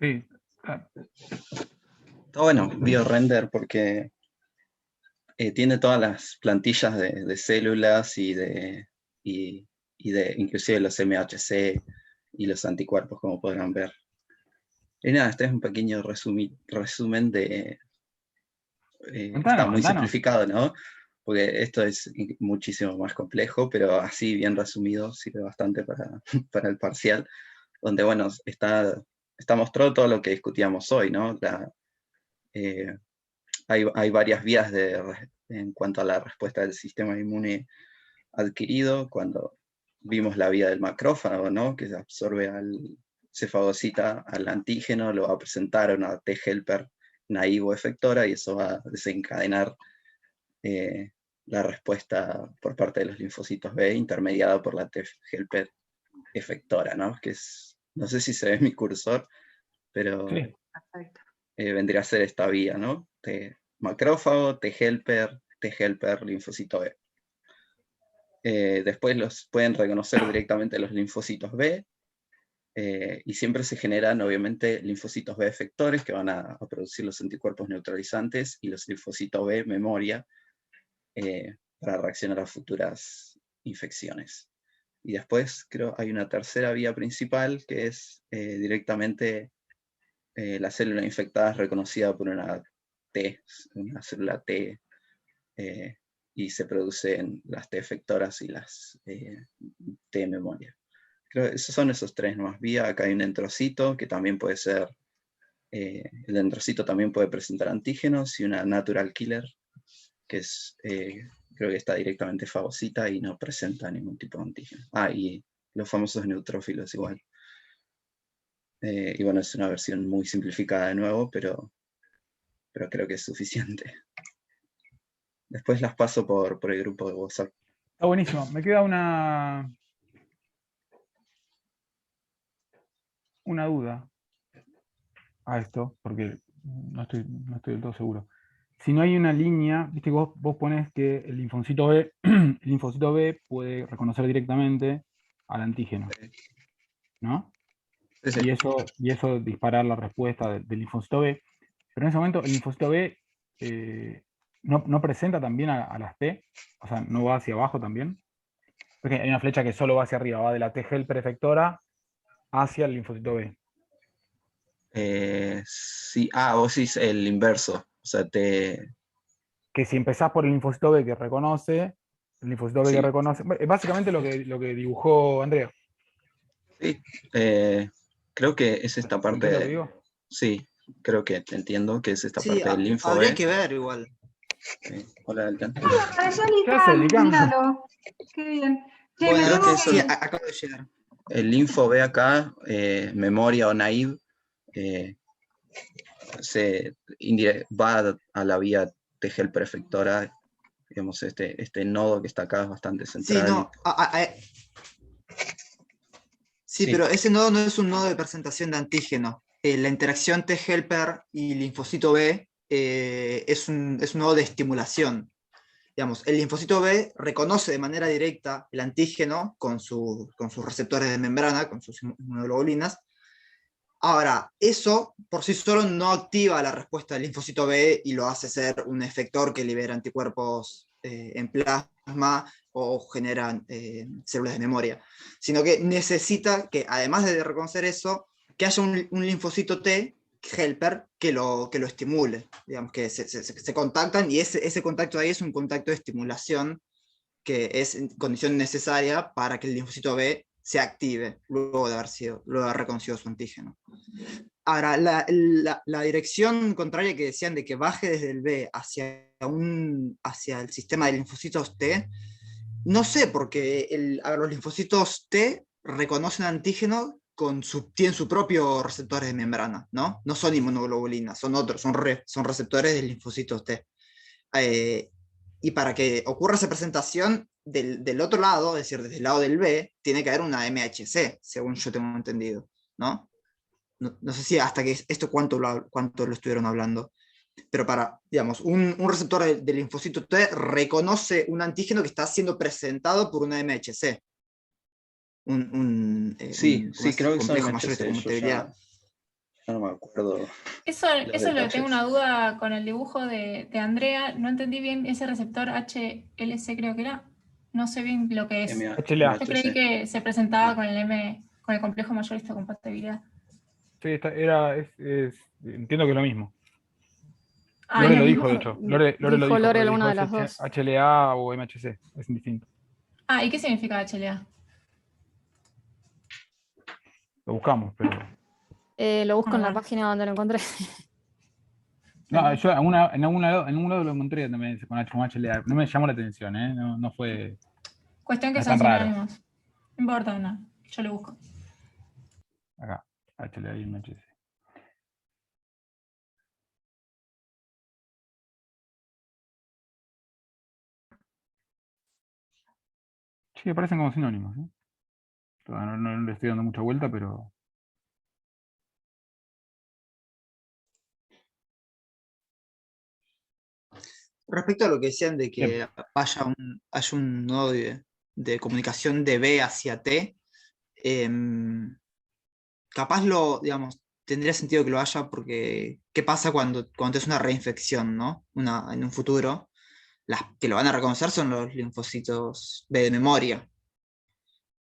S2: Sí.
S6: Está bueno, BioRender, porque tiene todas las plantillas de células y de inclusive los MHC y los anticuerpos, como podrán ver. Y nada, este es un pequeño resumen de... está muy
S2: Contanos.
S6: simplificado, ¿no? Porque esto es muchísimo más complejo, pero así bien resumido sirve bastante para el parcial, donde, bueno, está mostrado todo lo que discutíamos hoy, ¿no? Hay varias vías en cuanto a la respuesta del sistema inmune adquirido, cuando vimos la vía del macrófago, ¿no? Que se fagocita al antígeno, lo va a presentar a una T helper naive o efectora, y eso va a desencadenar la respuesta por parte de los linfocitos B, intermediada por la T helper efectora, ¿no? Que es, no sé si se ve mi cursor, pero
S2: Sí.
S6: vendría a ser esta vía, ¿no? Macrófago, T helper, linfocito B. Después los pueden reconocer directamente los linfocitos B, y siempre se generan, obviamente, linfocitos B efectores que van a producir los anticuerpos neutralizantes, y los linfocitos B memoria para reaccionar a futuras infecciones. Y después creo hay una tercera vía principal, que es directamente la célula infectada es reconocida por una célula T, y se producen las T efectoras y las T memoria. Creo que son esos tres nomás. Vía, acá hay un enterocito que también puede ser, el enterocito también puede presentar antígenos, y una natural killer, que es, creo que está directamente fagocita y no presenta ningún tipo de antígeno. Y los famosos neutrófilos igual. Y bueno, es una versión muy simplificada de nuevo, pero creo que es suficiente. Después las paso por el grupo de WhatsApp.
S2: Está buenísimo. Me queda una duda a esto, porque no estoy del todo seguro. Si no hay una línea, viste que vos pones que el linfocito B puede reconocer directamente al antígeno, ¿no?
S6: Sí.
S2: Y eso disparar la respuesta del linfocito B. Pero en ese momento el linfocito B no presenta también a las T, o sea, no va hacia abajo también. Porque hay una flecha que solo va hacia arriba, va de la T helper efectora hacia el linfocito B.
S6: Sí, vos decís el inverso. O sea,
S2: Que si empezás por el linfocito B que reconoce, el linfocito B
S6: Sí.
S2: que reconoce, es básicamente lo que dibujó Andrea.
S6: Sí, creo que es esta parte
S2: ¿Entiendes lo que digo?
S6: Sí, creo que entiendo que es esta
S10: Sí,
S6: parte del linfo
S10: habría
S6: B.
S10: que ver igual.
S6: Hola, Alcan.
S2: ¿Qué hace, Licán?
S1: Míralo. Qué bien. Che,
S10: Bueno,
S1: me tengo
S10: sí,
S1: que...
S10: acabo de llegar.
S6: El linfo B acá, memoria o naive, va a la vía T helper efectora. Digamos, este nodo que está acá es bastante central.
S10: Sí, no. Sí, pero ese nodo no es un nodo de presentación de antígeno. La interacción T-helper y linfocito B es un nodo de estimulación. Digamos, el linfocito B reconoce de manera directa el antígeno con sus receptores de membrana, con sus inmunoglobulinas. Ahora, eso por sí solo no activa la respuesta del linfocito B y lo hace ser un efector que libera anticuerpos en plasma o generan células de memoria, sino que necesita que, además de reconocer eso, que haya un linfocito T helper que lo estimule, digamos, que se contactan, y ese contacto ahí es un contacto de estimulación que es condición necesaria para que el linfocito B se active luego de haber reconocido su antígeno. Ahora, la dirección contraria que decían de que baje desde el B hacia el sistema de linfocitos T, no sé, porque los linfocitos T reconocen antígeno tienen su propio receptores de membrana, ¿no? No son inmunoglobulinas, son otros, son receptores de linfocitos T. Y para que ocurra esa presentación del otro lado, es decir, desde el lado del B, tiene que haber una MHC, según yo tengo entendido, ¿no? No sé si hasta que esto cuánto lo estuvieron hablando, pero digamos, un receptor de linfocito T reconoce un antígeno que está siendo presentado por una MHC.
S6: Sí, creo que
S10: complejo
S6: son
S10: mayor de
S6: MHC,
S10: compatibilidad.
S6: Ya no me acuerdo.
S3: Eso es lo que tengo una duda con el dibujo de Andrea. No entendí bien ese receptor HLC, creo que era. No sé bien lo que es.
S2: HLA.
S3: Yo creí que se presentaba con el complejo mayor de histocompatibilidad.
S2: Sí, entiendo que es lo mismo.
S3: Ah,
S2: Lore
S3: ¿es
S2: lo
S3: lo
S2: dijo,
S3: mismo?
S2: de hecho. Lore lo
S8: Dijo
S2: dijo.
S8: Lore
S2: Lore
S8: alguna
S2: dijo
S8: de las dos.
S2: HLA o MHC. Es indistinto.
S3: Ah, ¿y qué significa HLA?
S2: Lo buscamos, pero...
S8: Lo busco
S3: A
S8: en la
S3: ver.
S8: página donde lo encontré.
S2: No, yo en algún lado lo encontré también con HLA. No me llamó la atención, ¿eh? No fue...
S3: Cuestión
S2: No
S3: que
S2: es
S3: son
S2: tan raro.
S3: sinónimos. No importa, no. Yo lo busco.
S2: Acá, HLA y MHC. Sí, parecen como sinónimos, ¿eh? No le estoy dando mucha vuelta, pero...
S10: Respecto a lo que decían de
S2: Bien.
S10: que haya un nodo de comunicación de B hacia T, capaz digamos, tendría sentido que lo haya porque ¿qué pasa cuando es una reinfección, ¿no? En un futuro, las que lo van a reconocer son los linfocitos B de memoria.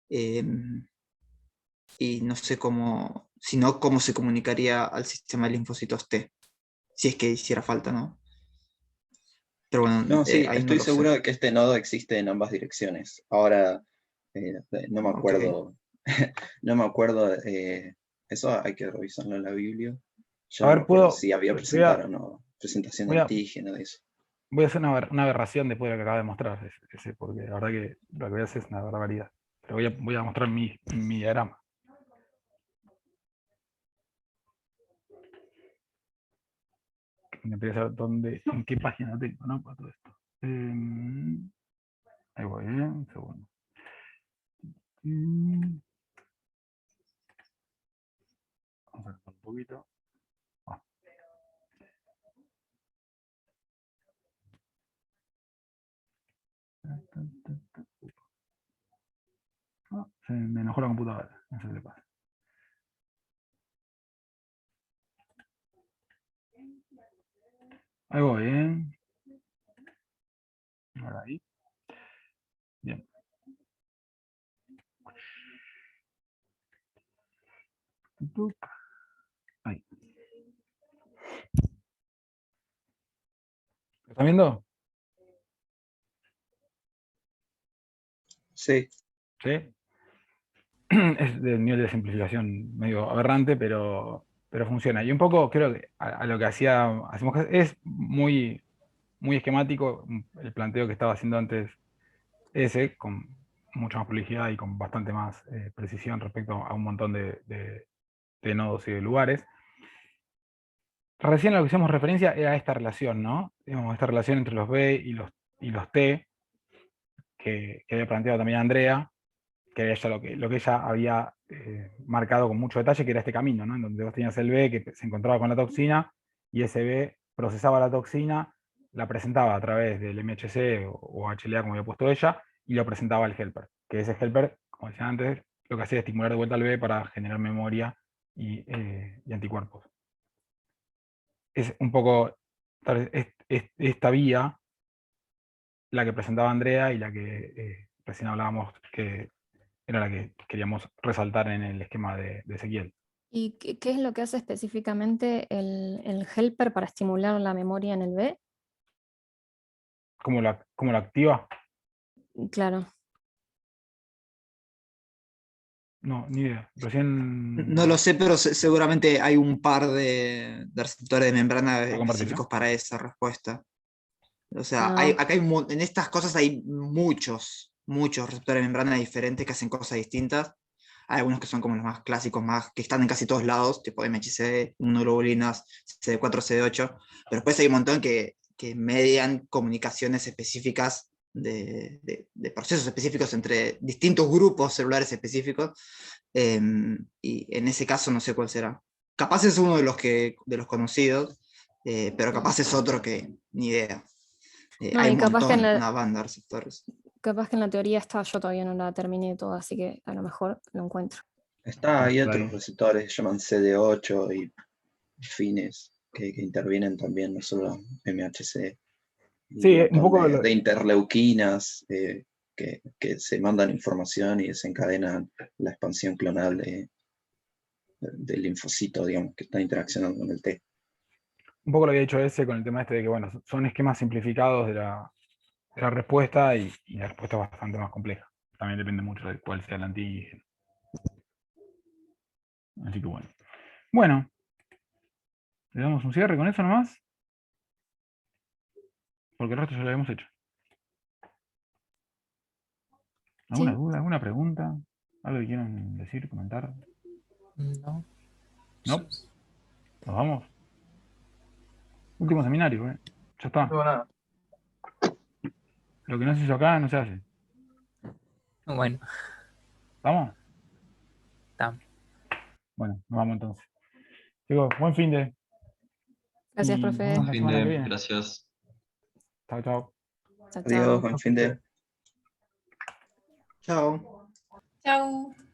S10: Y no sé cómo se comunicaría al sistema de linfocitos T, si es que hiciera falta, ¿no? Pero bueno,
S6: No, sí,
S10: ahí no
S6: estoy
S10: lo
S6: seguro
S10: sé.
S6: de que este nodo existe en ambas direcciones. Ahora, no me
S10: Ok.
S6: acuerdo, no me acuerdo, eso hay que revisarlo en la Biblia. Yo
S2: A
S6: no me
S2: ver,
S6: acuerdo si había presentación de
S2: voy a,
S6: antígeno de eso.
S2: voy a hacer una aberración después de lo que acaba de mostrar, porque la verdad que lo que voy a hacer es una barbaridad. Pero voy a mostrar mi diagrama. Me interesa en qué página tengo, ¿no? Para todo esto. Ahí voy, un segundo. Vamos a ver un poquito. Se me enojó la computadora, no sé qué le pasa. Ahí voy, Ahora ahí. Bien. Ahí. ¿Lo están viendo?
S6: Sí.
S2: ¿Sí? Es del nivel de simplificación medio aberrante, pero funciona. Y un poco creo que a lo que hacemos es muy esquemático el planteo que estaba haciendo antes con mucha más prolijidad y con bastante más precisión respecto a un montón de nodos y de lugares. Recién a lo que hicimos referencia era esta relación, ¿no? Digamos, esta relación entre los B y los T, que había planteado también Andrea, que era ella lo que ella había marcado con mucho detalle, que era este camino, ¿no? En donde vos tenías el B que se encontraba con la toxina, y ese B procesaba la toxina, la presentaba a través del MHC o HLA, como había puesto ella, y lo presentaba al helper, que ese helper, como decía antes, lo que hacía es estimular de vuelta al B para generar memoria y anticuerpos. Es un poco esta vía la que presentaba Andrea y la que recién hablábamos, que era la que queríamos resaltar en el esquema de Ezequiel.
S8: ¿Y qué es lo que hace específicamente el helper para estimular la memoria en el B?
S2: ¿Cómo lo activa?
S8: Claro.
S2: No, ni idea. Recién...
S10: No lo sé, pero seguramente hay un par de receptores de membrana
S2: ¿Puedo compartir,
S10: específicos
S2: no?
S10: para esa respuesta. O sea,
S8: Ah.
S10: acá en estas cosas hay muchos receptores de membrana diferentes que hacen cosas distintas. Hay algunos que son como los más clásicos, que están en casi todos lados, tipo MHC, inmunoglobulinas, CD4, CD8, pero después hay un montón que median comunicaciones específicas de procesos específicos entre distintos grupos celulares específicos, y en ese caso no sé cuál será. Capaz es uno de los conocidos, pero capaz es otro que ni idea.
S8: No,
S10: hay
S8: y
S10: un
S8: capaz que
S10: montón, una banda de receptores.
S8: Capaz que en la teoría está, yo todavía no la terminé todo, así que a lo mejor lo encuentro.
S6: Hay otros receptores que llaman CD8 y fines que intervienen también, no solo MHC.
S2: Sí, un poco
S6: de interleuquinas que se mandan información y desencadenan la expansión clonal del linfocito, digamos, que está interaccionando con el T.
S2: Un poco lo había dicho ese con el tema este de que, bueno, son esquemas simplificados de la respuesta y la respuesta es bastante más compleja. También depende mucho de cuál sea el antígeno. Así que bueno. Bueno, ¿le damos un cierre con eso nomás? Porque el resto ya lo habíamos hecho. ¿Alguna duda, alguna pregunta? ¿Algo que quieran decir, comentar?
S7: No.
S2: ¿No? ¿Nos vamos? Último seminario, ¿eh? Ya está.
S9: No tengo nada.
S2: Lo que no se hizo acá no se hace.
S7: Bueno,
S2: ¿Vamos?
S7: estamos.
S2: Bueno, nos vamos entonces. Chicos, buen fin de.
S8: Gracias,
S2: Y
S8: profe.
S2: nos vemos la
S5: Fin
S2: semana que
S5: de,
S2: viene.
S5: gracias.
S2: Chao, chao.
S8: Chao,
S6: Adiós,
S8: chao.
S6: buen fin de.
S10: Chao.
S3: Chau.